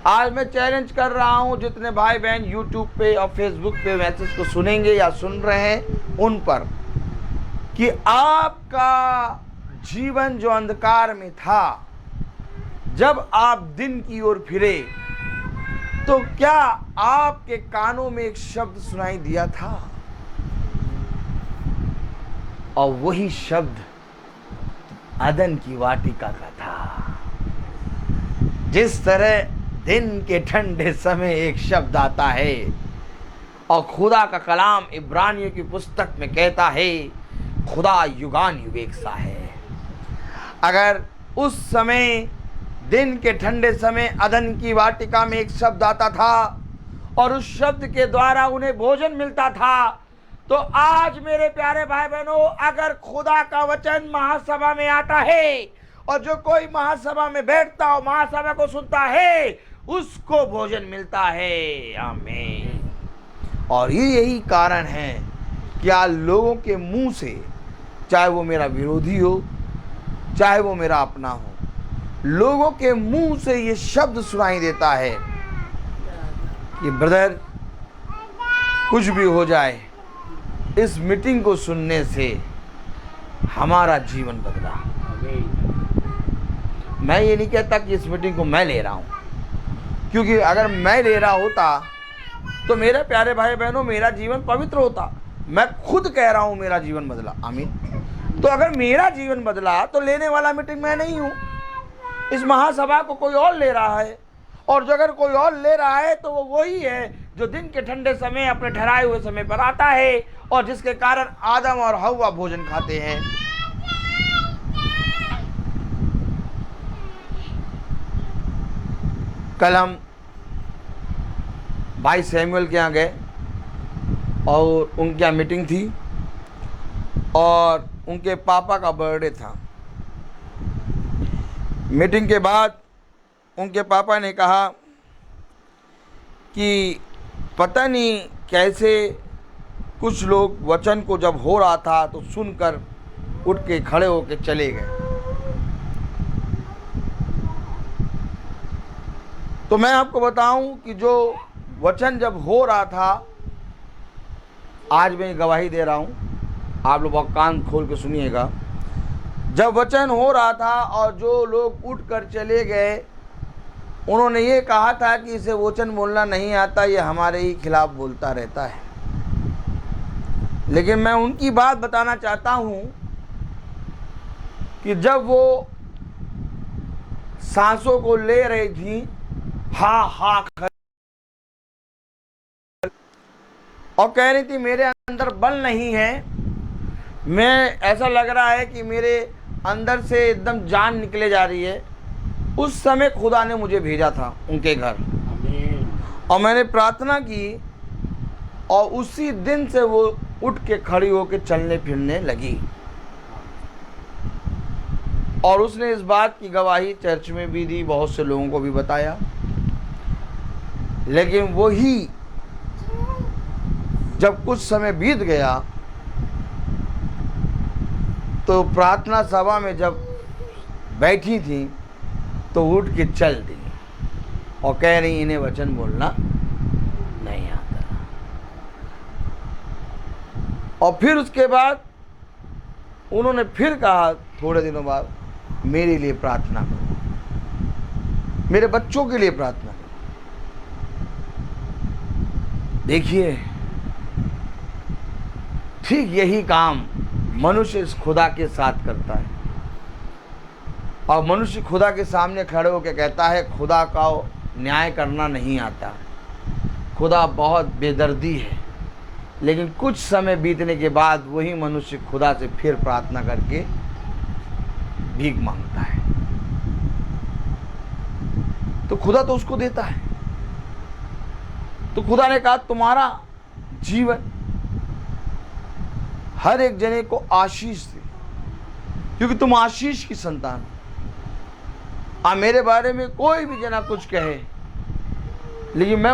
आज मैं चैलेंज कर रहा हूं जितने भाई बहन यूट्यूब पे और फेसबुक पे मैसेज को सुनेंगे या सुन रहे हैं उन पर, कि आपका जीवन जो अंधकार में था, जब आप दिन की ओर फिरे तो क्या आपके कानों में एक शब्द सुनाई दिया था? और वही शब्द अदन की वाटिका का था। जिस तरह दिन के ठंडे समय एक शब्द आता है और खुदा का कलाम इब्रानियों की पुस्तक में कहता है खुदा युगान युग एक सा है। अगर उस समय दिन के ठंडे समय अदन की वाटिका में एक शब्द आता था और उस शब्द के द्वारा उन्हें भोजन मिलता था, तो आज मेरे प्यारे भाई बहनों, अगर खुदा का वचन महासभा में आता है और जो कोई महासभा में बैठता हो, महासभा को सुनता है, उसको भोजन मिलता है। आमीन। और ये यही कारण है कि आज लोगों के मुंह से, चाहे वो मेरा विरोधी हो चाहे वो मेरा अपना हो, लोगों के मुंह से ये शब्द सुनाई देता है कि ब्रदर कुछ भी हो जाए, इस मीटिंग को सुनने से हमारा जीवन बदला। मैं ये नहीं कहता कि इस मीटिंग को मैं ले रहा हूँ, क्योंकि अगर मैं ले रहा होता तो मेरे प्यारे भाई बहनों मेरा जीवन पवित्र होता। मैं खुद कह रहा हूँ मेरा जीवन बदला। आमीन। तो अगर मेरा जीवन बदला तो लेने वाला मीटिंग मैं नहीं हूँ, इस महासभा को कोई और ले रहा है। और जो अगर कोई और ले रहा है तो वो वही है जो दिन के ठंडे समय अपने ठहराए हुए समय पर आता है और जिसके कारण आदम और हव्वा भोजन खाते हैं। कल हम भाई सैमुअल के यहाँ गए और उनके यहाँ मीटिंग थी और उनके पापा का बर्थडे था। मीटिंग के बाद उनके पापा ने कहा कि पता नहीं कैसे कुछ लोग वचन को जब हो रहा था तो सुनकर उठ के खड़े होकर चले गए। तो मैं आपको बताऊं कि जो वचन जब हो रहा था, आज मैं गवाही दे रहा हूं, आप लोग कान खोल के सुनिएगा। जब वचन हो रहा था और जो लोग उठकर चले गए, उन्होंने ये कहा था कि इसे वचन बोलना नहीं आता, ये हमारे ही खिलाफ बोलता रहता है। लेकिन मैं उनकी बात बताना चाहता हूं कि जब वो सांसों को ले रही थी, और कह रही थी मेरे अंदर बल नहीं है, मैं ऐसा लग रहा है कि मेरे अंदर से एकदम जान निकले जा रही है, उस समय खुदा ने मुझे भेजा था उनके घर। और मैंने प्रार्थना की और उसी दिन से वो उठ के खड़ी होकर चलने फिरने लगी। और उसने इस बात की गवाही चर्च में भी दी, बहुत से लोगों को भी बताया। लेकिन वही जब कुछ समय बीत गया तो प्रार्थना सभा में जब बैठी थी तो उठ के चल दी और कह रही इन्हें वचन बोलना नहीं आता। और फिर उसके बाद उन्होंने फिर कहा थोड़े दिनों बाद, मेरे लिए प्रार्थना करो, मेरे बच्चों के लिए प्रार्थना करो। देखिए, ठीक यही काम मनुष्य इस खुदा के साथ करता है। और मनुष्य खुदा के सामने खड़े होकर कहता है खुदा का न्याय करना नहीं आता, खुदा बहुत बेदर्दी है। लेकिन कुछ समय बीतने के बाद वही मनुष्य खुदा से फिर प्रार्थना करके भीख मांगता है, तो खुदा तो उसको देता है। तो खुदा ने कहा तुम्हारा जीवन हर एक जने को आशीष दे, क्योंकि तुम आशीष की संतान हो। मेरे बारे में कोई भी जना कुछ कहे, लेकिन मैं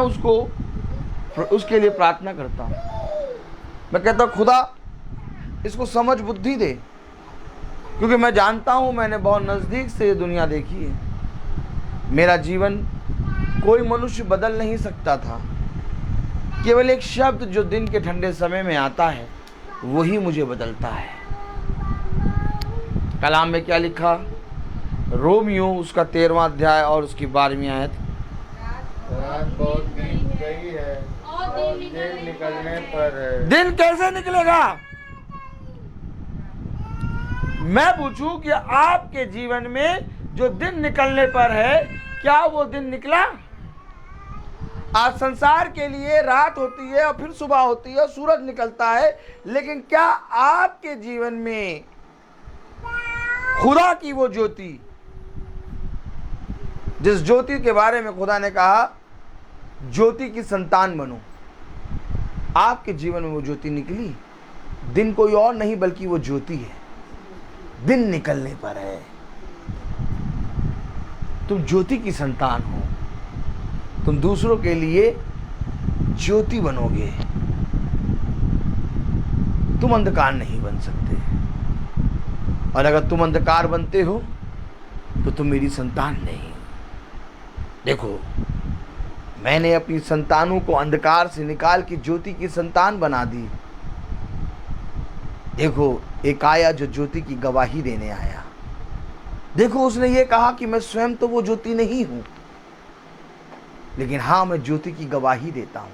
उसके लिए प्रार्थना करता हूँ। मैं कहता हूँ खुदा इसको समझ बुद्धि दे, क्योंकि मैं जानता हूँ मैंने बहुत नज़दीक से ये दुनिया देखी है। मेरा जीवन कोई मनुष्य बदल नहीं सकता था, केवल एक शब्द जो दिन के ठंडे समय में आता है वही मुझे बदलता है। कलाम में क्या लिखा? रोमियो उसका 13वां अध्याय और उसकी 12वीं आयत। रात बहुत बीत गई है और दिन निकलने पर है। दिन कैसे निकलेगा? मैं पूछूं कि आपके जीवन में जो दिन निकलने पर है, क्या वो दिन निकला? आज संसार के लिए रात होती है और फिर सुबह होती है, सूरज निकलता है, लेकिन क्या आपके जीवन में खुदा की वो ज्योति, जिस ज्योति के बारे में खुदा ने कहा ज्योति की संतान बनो, आपके जीवन में वो ज्योति निकली? दिन कोई और नहीं बल्कि वो ज्योति है। दिन निकलने पर है। तुम ज्योति की संतान हो, तुम दूसरों के लिए ज्योति बनोगे। तुम अंधकार नहीं बन सकते, और अगर तुम अंधकार बनते हो तो तुम मेरी संतान नहीं। देखो, मैंने अपनी संतानों को अंधकार से निकाल के ज्योति की संतान बना दी। देखो, एक आया जो ज्योति की गवाही देने आया। देखो, उसने ये कहा कि मैं स्वयं तो वो ज्योति नहीं हूं, लेकिन हाँ, मैं ज्योति की गवाही देता हूं।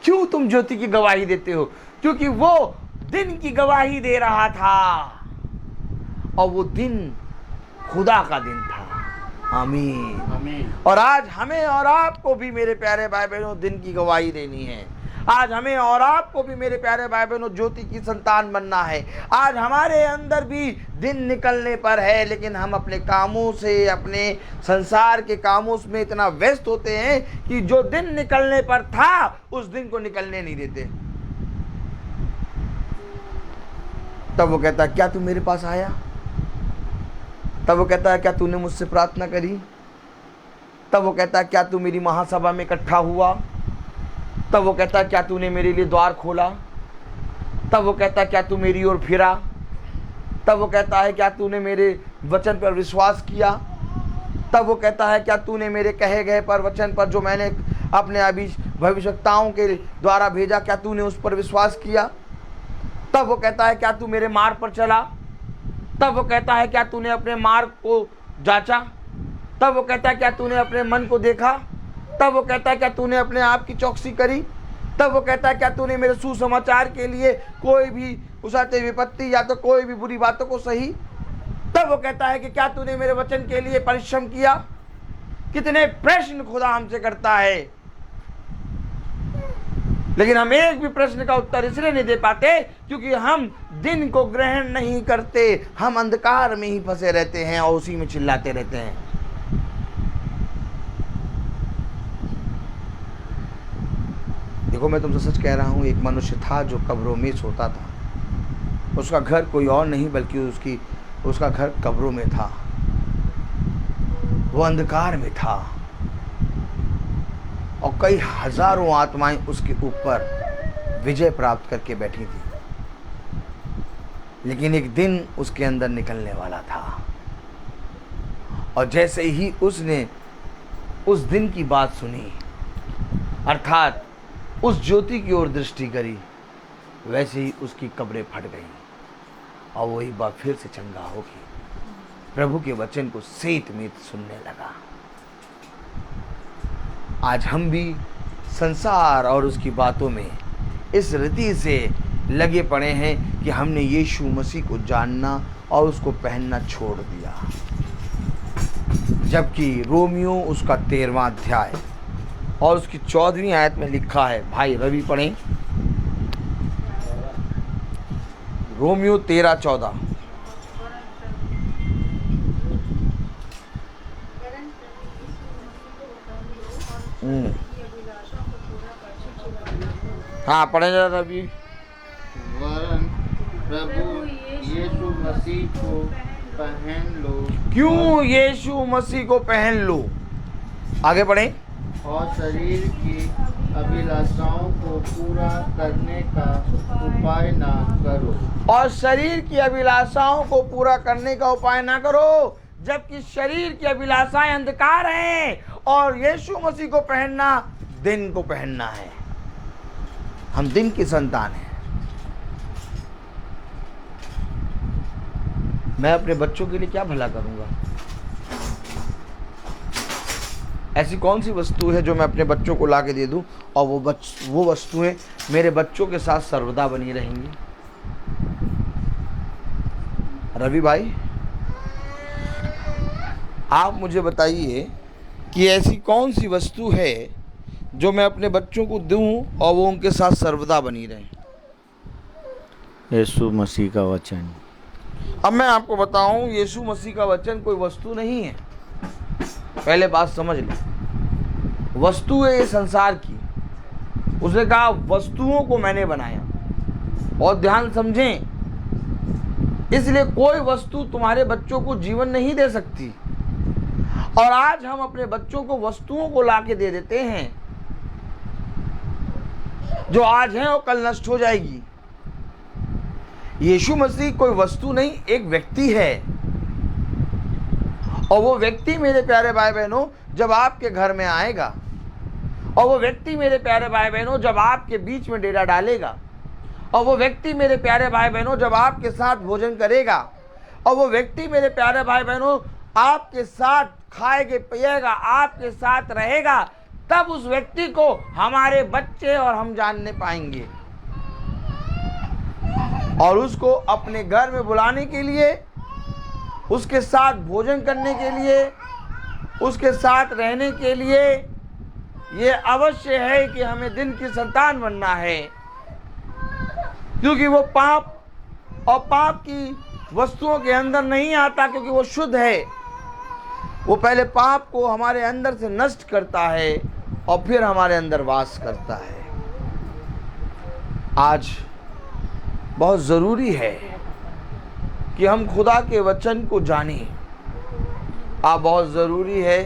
क्यों तुम ज्योति की गवाही देते हो? क्योंकि वो दिन की गवाही दे रहा था, और वो दिन खुदा का दिन था। आमीन, आमीन। और आज हमें और आपको भी, मेरे प्यारे भाई बहनों, दिन की गवाही देनी है। आज हमें और आपको भी मेरे प्यारे भाई बहनों ज्योति की संतान बनना है। आज हमारे अंदर भी दिन निकलने पर है, लेकिन हम अपने कामों से, अपने संसार के कामों में इतना व्यस्त होते हैं कि जो दिन निकलने पर था उस दिन को निकलने नहीं देते। तब वो कहता है क्या तू मेरे पास आया? तब वो कहता है क्या तूने मुझसे प्रार्थना करी? तब वो कहता है क्या तू मेरी महासभा में इकट्ठा हुआ? तब वो कहता है क्या तूने मेरे लिए द्वार खोला? तब वो कहता है क्या तू मेरी ओर फिरा? तब वो कहता है क्या तूने मेरे वचन पर विश्वास किया? तब वो कहता है क्या तूने मेरे कहे गए पर वचन पर जो मैंने अपने भविष्यवक्ताओं के द्वारा भेजा, क्या तूने उस पर विश्वास किया? तब वो कहता है क्या तू मेरे मार्ग पर चला? तब वो कहता है क्या तूने अपने मार्ग को जांचा? तब वो कहता है क्या तूने अपने मन को देखा? तब वो कहता है क्या तूने अपने आप की चौकसी करी? तब वो कहता है क्या तूने मेरे सुसमाचार के लिए कोई भी उसाते विपत्ति या तो कोई भी बुरी बातों को सही? तब वो कहता है कि क्या तूने मेरे वचन के लिए परिश्रम किया? कितने प्रश्न खुदा हमसे करता है, लेकिन हम एक भी प्रश्न का उत्तर इसलिए नहीं दे पाते क्योंकि हम दिन को ग्रहण नहीं करते। हम अंधकार में ही फंसे रहते हैं और उसी में चिल्लाते रहते हैं। देखो मैं तुमसे सच कह रहा हूं, एक मनुष्य था जो कब्रों में सोता था। उसका घर कोई और नहीं बल्कि उसका घर कब्रों में था। वो अंधकार में था और कई हजारों आत्माएं उसके ऊपर विजय प्राप्त करके बैठी थी, लेकिन एक दिन उसके अंदर निकलने वाला था। और जैसे ही उसने उस दिन की बात सुनी, अर्थात उस ज्योति की ओर दृष्टि करी, वैसे ही उसकी कब्रें फट गईं और वही बात फिर से चंगा होगी प्रभु के वचन को सेत मीत सुनने लगा। आज हम भी संसार और उसकी बातों में इस रीति से लगे पड़े हैं कि हमने यीशु मसीह को जानना और उसको पहनना छोड़ दिया। जबकि रोमियो उसका 13वां अध्याय और उसकी 14वीं आयत में लिखा है, भाई रवि पढ़ें, रोमियो 13:14। हाँ पढ़े जा रवि। वरन प्रभु यीशु मसीह को पहन लो। क्यों यीशु मसीह को पहन लो? आगे बढ़ें। और शरीर की अभिलाषाओं को पूरा करने का उपाय ना करो। और शरीर की अभिलाषाओं को पूरा करने का उपाय ना करो, जबकि शरीर की अभिलाषाएं अंधकार हैं और यीशु मसीह को पहनना दिन को पहनना है। हम दिन की संतान हैं। मैं अपने बच्चों के लिए क्या भला करूंगा? ऐसी कौन सी वस्तु है जो मैं अपने बच्चों को ला के दे दूं और वो वस्तुएं मेरे बच्चों के साथ सर्वदा बनी रहेंगी? रवि भाई, आप मुझे बताइए कि ऐसी कौन सी वस्तु है जो मैं अपने बच्चों को दूं और वो उनके साथ सर्वदा बनी रहे? यीशु मसीह का वचन। अब मैं आपको बताऊं, यीशु मसीह का वचन कोई वस्तु नहीं है। पहले बात समझ लें, वस्तु है ये संसार की। उसने कहा वस्तुओं को मैंने बनाया, और ध्यान समझें, इसलिए कोई वस्तु तुम्हारे बच्चों को जीवन नहीं दे सकती। और आज हम अपने बच्चों को वस्तुओं को लाके दे देते हैं जो आज है और कल नष्ट हो जाएगी। यीशु मसीह कोई वस्तु नहीं, एक व्यक्ति है। और वो व्यक्ति मेरे प्यारे भाई बहनों जब आपके घर में आएगा, और वो व्यक्ति मेरे प्यारे भाई बहनों जब आपके बीच में डेरा डालेगा, और वो व्यक्ति मेरे प्यारे भाई बहनों जब आपके साथ भोजन करेगा, और वो व्यक्ति मेरे प्यारे भाई बहनों आपके साथ खाएगा पिएगा, आपके साथ रहेगा, तब उस व्यक्ति को हमारे बच्चे और हम जानने पाएंगे। और उसको अपने घर में बुलाने के लिए, उसके साथ भोजन करने के लिए, उसके साथ रहने के लिए ये अवश्य है कि हमें दिन की संतान बनना है, क्योंकि वो पाप और पाप की वस्तुओं के अंदर नहीं आता, क्योंकि वो शुद्ध है। वो पहले पाप को हमारे अंदर से नष्ट करता है और फिर हमारे अंदर वास करता है। आज बहुत ज़रूरी है कि हम खुदा के वचन को जानें। आप बहुत ज़रूरी है,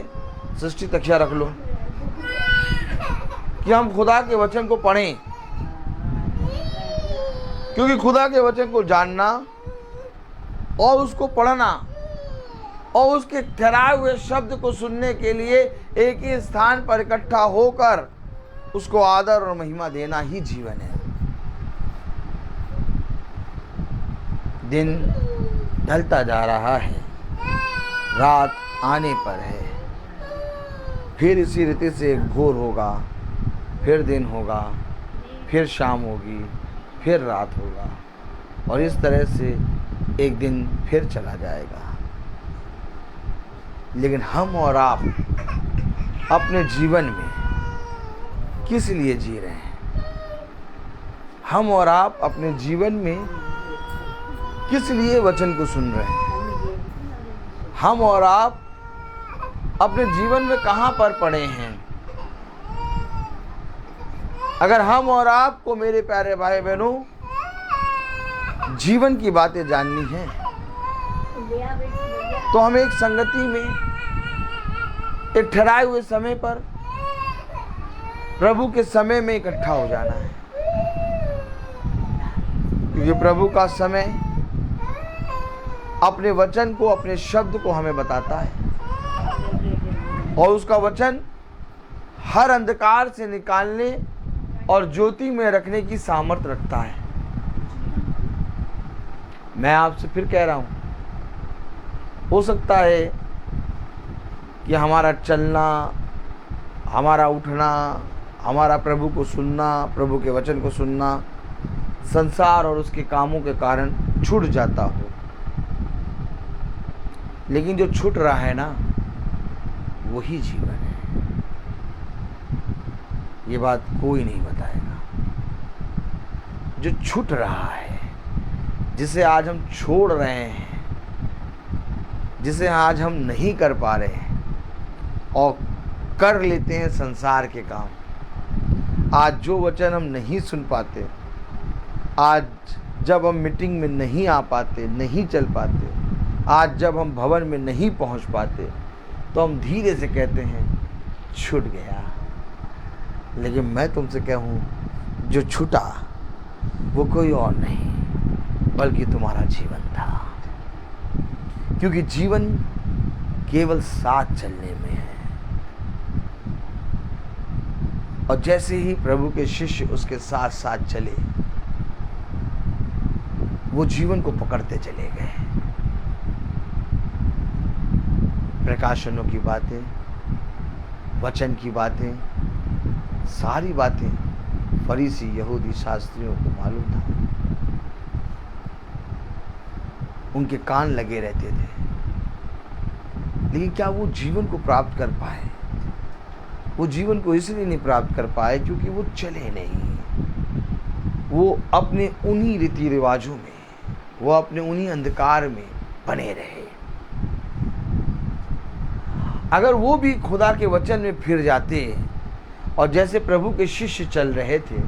सृष्टि तकिया रख लो, कि हम खुदा के वचन को पढ़ें, क्योंकि खुदा के वचन को जानना और उसको पढ़ना और उसके ठहराए हुए शब्द को सुनने के लिए एक ही स्थान पर इकट्ठा होकर उसको आदर और महिमा देना ही जीवन है। दिन ढलता जा रहा है, रात आने पर है, फिर इसी रीति से एक भोर होगा, फिर दिन होगा, फिर शाम होगी, फिर रात होगा, और इस तरह से एक दिन फिर चला जाएगा। लेकिन हम और आप अपने जीवन में किस लिए जी रहे हैं? हम और आप अपने जीवन में किस लिए वचन को सुन रहे हैं? हम और आप अपने जीवन में कहाँ पर पड़े हैं? अगर हम और आपको, मेरे प्यारे भाई बहनों, जीवन की बातें जाननी है तो हमें एक संगति में, एक ठहराए हुए समय पर, प्रभु के समय में इकट्ठा हो जाना है, क्योंकि प्रभु का समय अपने वचन को, अपने शब्द को हमें बताता है, और उसका वचन हर अंधकार से निकालने और ज्योति में रखने की सामर्थ्य रखता है। मैं आपसे फिर कह रहा हूं, हो सकता है कि हमारा चलना, हमारा उठना, हमारा प्रभु को सुनना, प्रभु के वचन को सुनना संसार और उसके कामों के कारण छूट जाता हो, लेकिन जो छूट रहा है ना, वही जीवन है। ये बात कोई नहीं बताएगा। जो छूट रहा है, जिसे आज हम छोड़ रहे हैं, जिसे आज हम नहीं कर पा रहे हैं और कर लेते हैं संसार के काम, आज जो वचन हम नहीं सुन पाते, आज जब हम मीटिंग में नहीं आ पाते, नहीं चल पाते, आज जब हम भवन में नहीं पहुंच पाते, तो हम धीरे से कहते हैं छूट गया। लेकिन मैं तुमसे कहूँ, जो छूटा वो कोई और नहीं बल्कि तुम्हारा जीवन था, क्योंकि जीवन केवल साथ चलने में है। और जैसे ही प्रभु के शिष्य उसके साथ साथ चले, वो जीवन को पकड़ते चले गए। प्रकाशनों की बातें, वचन की बातें, सारी बातें फरीसी यहूदी शास्त्रियों को मालूम था। उनके कान लगे रहते थे, लेकिन क्या वो जीवन को प्राप्त कर पाए? वो जीवन को इसलिए नहीं प्राप्त कर पाए क्योंकि वो चले नहीं। वो अपने उन्हीं रीति रिवाजों में, वो अपने उन्हीं अंधकार में बने रहे। अगर वो भी खुदा के वचन में फिर जाते और जैसे प्रभु के शिष्य चल रहे थे,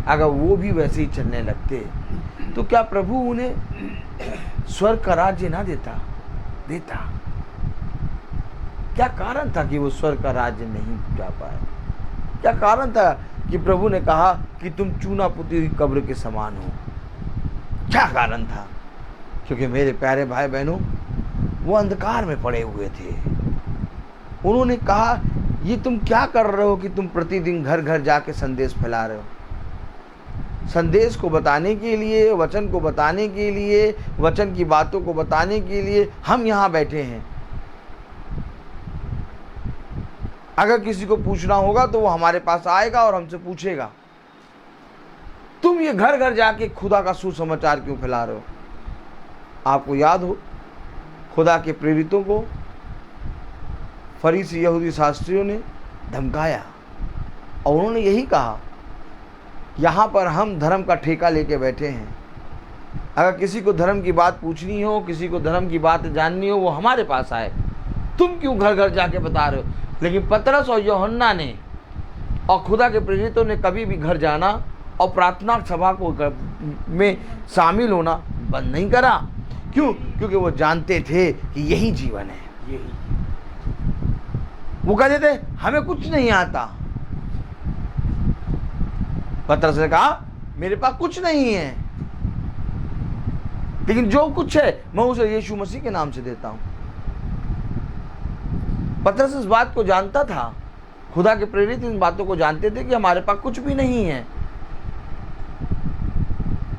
अगर वो भी वैसे ही चलने लगते, तो क्या प्रभु उन्हें स्वर्ग का राज्य ना देता? क्या कारण था कि वो स्वर्ग का राज्य नहीं जा पाए? क्या कारण था कि प्रभु ने कहा कि तुम चूना पुती हुई कब्र के समान हो? क्या कारण था? क्योंकि मेरे प्यारे भाई बहनों, वो अंधकार में पड़े हुए थे। उन्होंने कहा, ये तुम क्या कर रहे हो कि तुम प्रतिदिन घर घर जाके संदेश फैला रहे हो? संदेश को बताने के लिए, वचन को बताने के लिए, वचन की बातों को बताने के लिए हम यहाँ बैठे हैं। अगर किसी को पूछना होगा तो वो हमारे पास आएगा और हमसे पूछेगा, तुम ये घर घर जाके खुदा का सुसमाचार क्यों फैला रहे हो? आपको याद हो, खुदा के प्रेरितों को फरीसी यहूदी शास्त्रियों ने धमकाया और उन्होंने यही कहा, यहाँ पर हम धर्म का ठेका लेके बैठे हैं। अगर किसी को धर्म की बात पूछनी हो, किसी को धर्म की बात जाननी हो, वो हमारे पास आए। तुम क्यों घर घर जाके बता रहे हो? लेकिन पतरस और यूहन्ना ने और खुदा के प्रेरितों ने कभी भी घर जाना और प्रार्थना सभा को में शामिल होना बंद नहीं करा। क्यों? क्योंकि वो जानते थे कि यही जीवन है। यही वो कहते थे हमें कुछ नहीं आता। पतरस ने कहा मेरे पास कुछ नहीं है, लेकिन जो कुछ है मैं उसे यीशु मसीह के नाम से देता हूं। पतरस इस बात को जानता था, खुदा के प्रेरित इन बातों को जानते थे कि हमारे पास कुछ भी नहीं है।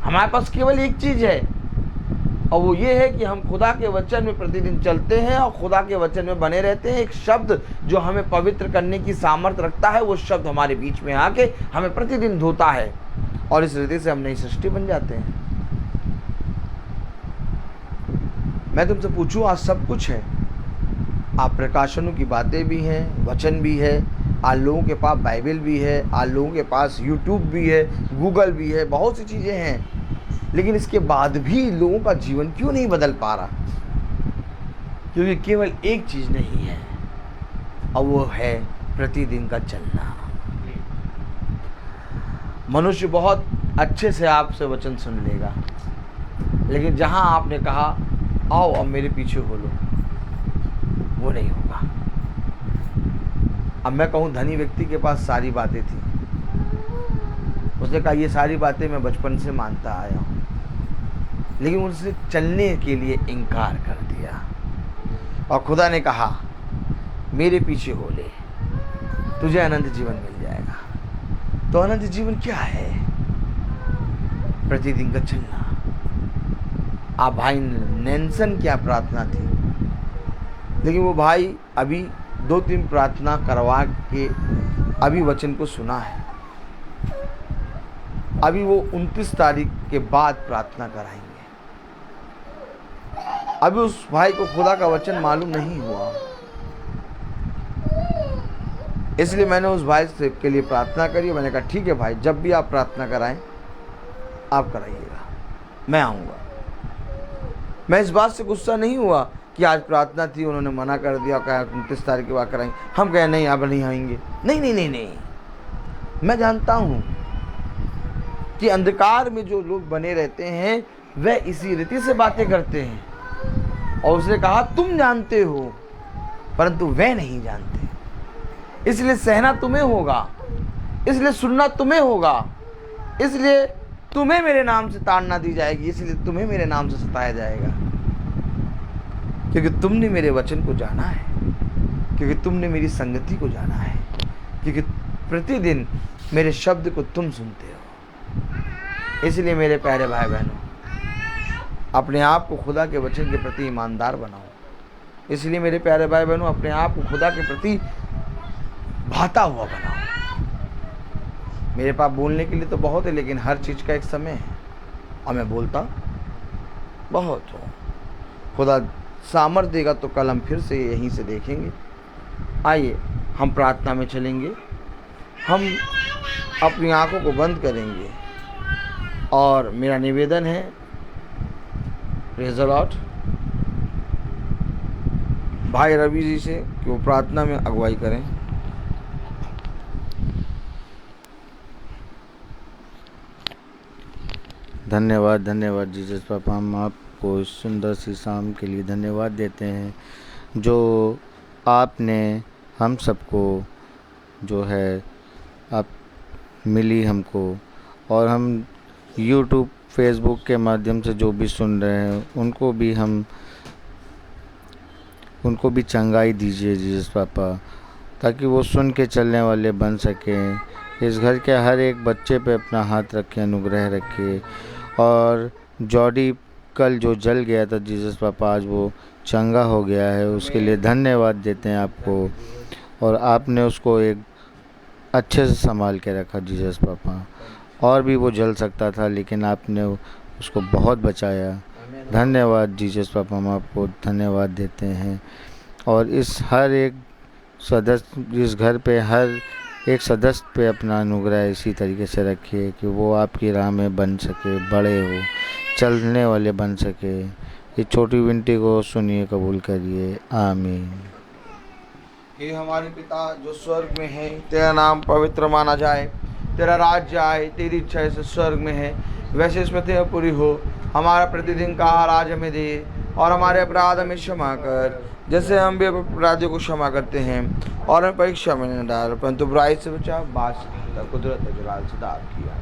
हमारे पास केवल एक चीज है, और वो ये है कि हम खुदा के वचन में प्रतिदिन चलते हैं और खुदा के वचन में बने रहते हैं। एक शब्द जो हमें पवित्र करने की सामर्थ्य रखता है, वो शब्द हमारे बीच में आके हमें प्रतिदिन धोता है, और इस रीति से हम नई सृष्टि बन जाते हैं। मैं तुमसे पूछूं, आज सब कुछ है। आप प्रकाशनों की बातें भी हैं, वचन भी है, आज लोगों के पास बाइबल भी है, आज लोगों के पास यूट्यूब भी है, गूगल भी है, बहुत सी चीज़ें हैं, लेकिन इसके बाद भी लोगों का जीवन क्यों नहीं बदल पा रहा? क्योंकि केवल एक चीज़ नहीं है, और वो है प्रतिदिन का चलना। मनुष्य बहुत अच्छे से आपसे वचन सुन लेगा, लेकिन जहां आपने कहा आओ अब मेरे पीछे हो लो, वो नहीं होगा। अब मैं कहूँ धनी व्यक्ति के पास सारी बातें थी, उसने कहा ये सारी बातें मैं बचपन से मानता आया हूँ, लेकिन उसने चलने के लिए इनकार कर दिया। और खुदा ने कहा मेरे पीछे हो ले, तुझे अनंत जीवन मिल जाएगा। तो अनंत जीवन क्या है? प्रतिदिन का चलना। आप भाई नेल्सन क्या प्रार्थना थी, लेकिन वो भाई अभी 2-3 प्रार्थना करवा के अभी वचन को सुना है। अभी वो 29 तारीख के बाद प्रार्थना कराएंगे। अभी उस भाई को खुदा का वचन मालूम नहीं हुआ, इसलिए मैंने उस भाई से के लिए प्रार्थना करी। मैंने कहा ठीक है भाई, जब भी आप प्रार्थना कराएं आप कराइएगा, मैं आऊँगा। मैं इस बात से गुस्सा नहीं हुआ कि आज प्रार्थना थी, उन्होंने मना कर दिया, कहा 29 तारीख के बाद कराएंगे। हम कहे नहीं आप नहीं आएंगे। नहीं नहीं नहीं नहीं, मैं जानता हूँ कि अंधकार में जो लोग बने रहते हैं वह इसी रीति से बातें करते हैं। और उसने कहा तुम जानते हो परंतु वह नहीं जानते, इसलिए सहना तुम्हें होगा, इसलिए सुनना तुम्हें होगा, इसलिए तुम्हें मेरे नाम से ताड़ना दी जाएगी, इसलिए तुम्हें मेरे नाम से सताया जाएगा, क्योंकि तुमने मेरे वचन को जाना है, क्योंकि तुमने मेरी संगति को जाना है, क्योंकि प्रतिदिन मेरे शब्द को तुम सुनते हो। इसलिए मेरे प्यारे भाई बहनों, अपने आप को खुदा के वचन के प्रति ईमानदार बनाओ। इसलिए मेरे प्यारे भाई बहनों, अपने आप को खुदा के प्रति भाता हुआ बनाओ। मेरे पास बोलने के लिए तो बहुत है, लेकिन हर चीज़ का एक समय है, और मैं बोलता बहुत हूँ। खुदा सामर्थ देगा तो कल हम फिर से यहीं से देखेंगे। आइए हम प्रार्थना में चलेंगे, हम अपनी आंखों को बंद करेंगे, और मेरा निवेदन है प्रेज़ द लॉर्ड भाई रवि जी से कि वो प्रार्थना में अगुवाई करें। धन्यवाद धन्यवाद जीसस पापा, हम आपको इस सुंदर सी शाम के लिए धन्यवाद देते हैं जो आपने हम सबको जो है आप मिली हमको, और हम यूट्यूब फेसबुक के माध्यम से जो भी सुन रहे हैं उनको भी चंगाई दीजिए जीसस पापा, ताकि वो सुन के चलने वाले बन सकें। इस घर के हर एक बच्चे पे अपना हाथ रखें, अनुग्रह रखिए। और जॉडी कल जो जल गया था जीसस पापा, आज वो चंगा हो गया है, उसके लिए धन्यवाद देते हैं आपको। और आपने उसको एक अच्छे से संभाल के रखा जीसस पापा, और भी वो जल सकता था लेकिन आपने उसको बहुत बचाया। धन्यवाद जीसस पापा, हम आपको धन्यवाद देते हैं। और इस हर एक सदस्य, इस घर पे हर एक सदस्य पे अपना अनुग्रह इसी तरीके से रखिए कि वो आपकी राह में बन सके, बड़े हो, चलने वाले बन सके। इस छोटी विनती को सुनिए, कबूल करिए। आमीन। हे हमारे पिता जो स्वर्ग में है, तेरा नाम पवित्र माना जाए, तेरा राज्य आए, तेरी इच्छा जैसे स्वर्ग में है वैसे इस पृथ्वी में पूरी हो। हमारा प्रतिदिन का आहार आज हमें दे, और हमारे अपराध हमें क्षमा कर जैसे हम भी अपराधियों को क्षमा करते हैं, और हमें परीक्षा में न डाल परंतु बुराई से बचा, बादशाह कुदरत जलाल से दाद किया।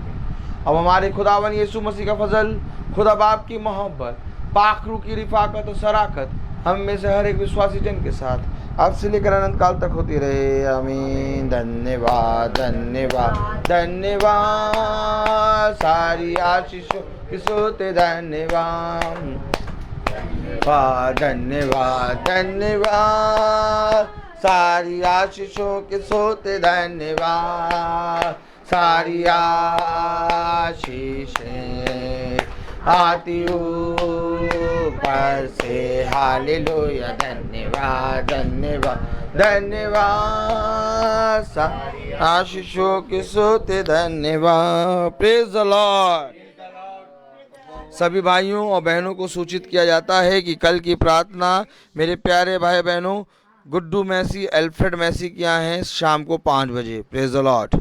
अब हमारे खुदावन यीशु मसीह का फजल, खुदा बाप की मोहब्बत, पाखरू की रिफाकत और सराकत हम में से हर एक विश्वासी जन के साथ अब से लेकर अनंत काल तक होती रहे। आमीन। धन्यवाद धन्यवाद धन्यवाद, सारी आशीषों की सोते धन्यवाद। धन्यवाद धन्यवाद, सारी आशीषों के सोते धन्यवाद। सारी आशीषें आती ऊपर से, हालेलुया। धन्यवाद धन्यवाद धन्यवाद, सारी आशीषों के सोते धन्यवाद। Praise the Lord. सभी भाइयों और बहनों को सूचित किया जाता है कि कल की प्रार्थना मेरे प्यारे भाई बहनों गुड्डू मैसी, अल्फ्रेड मैसी की यहाँ है शाम को 5 बजे। Praise the Lord.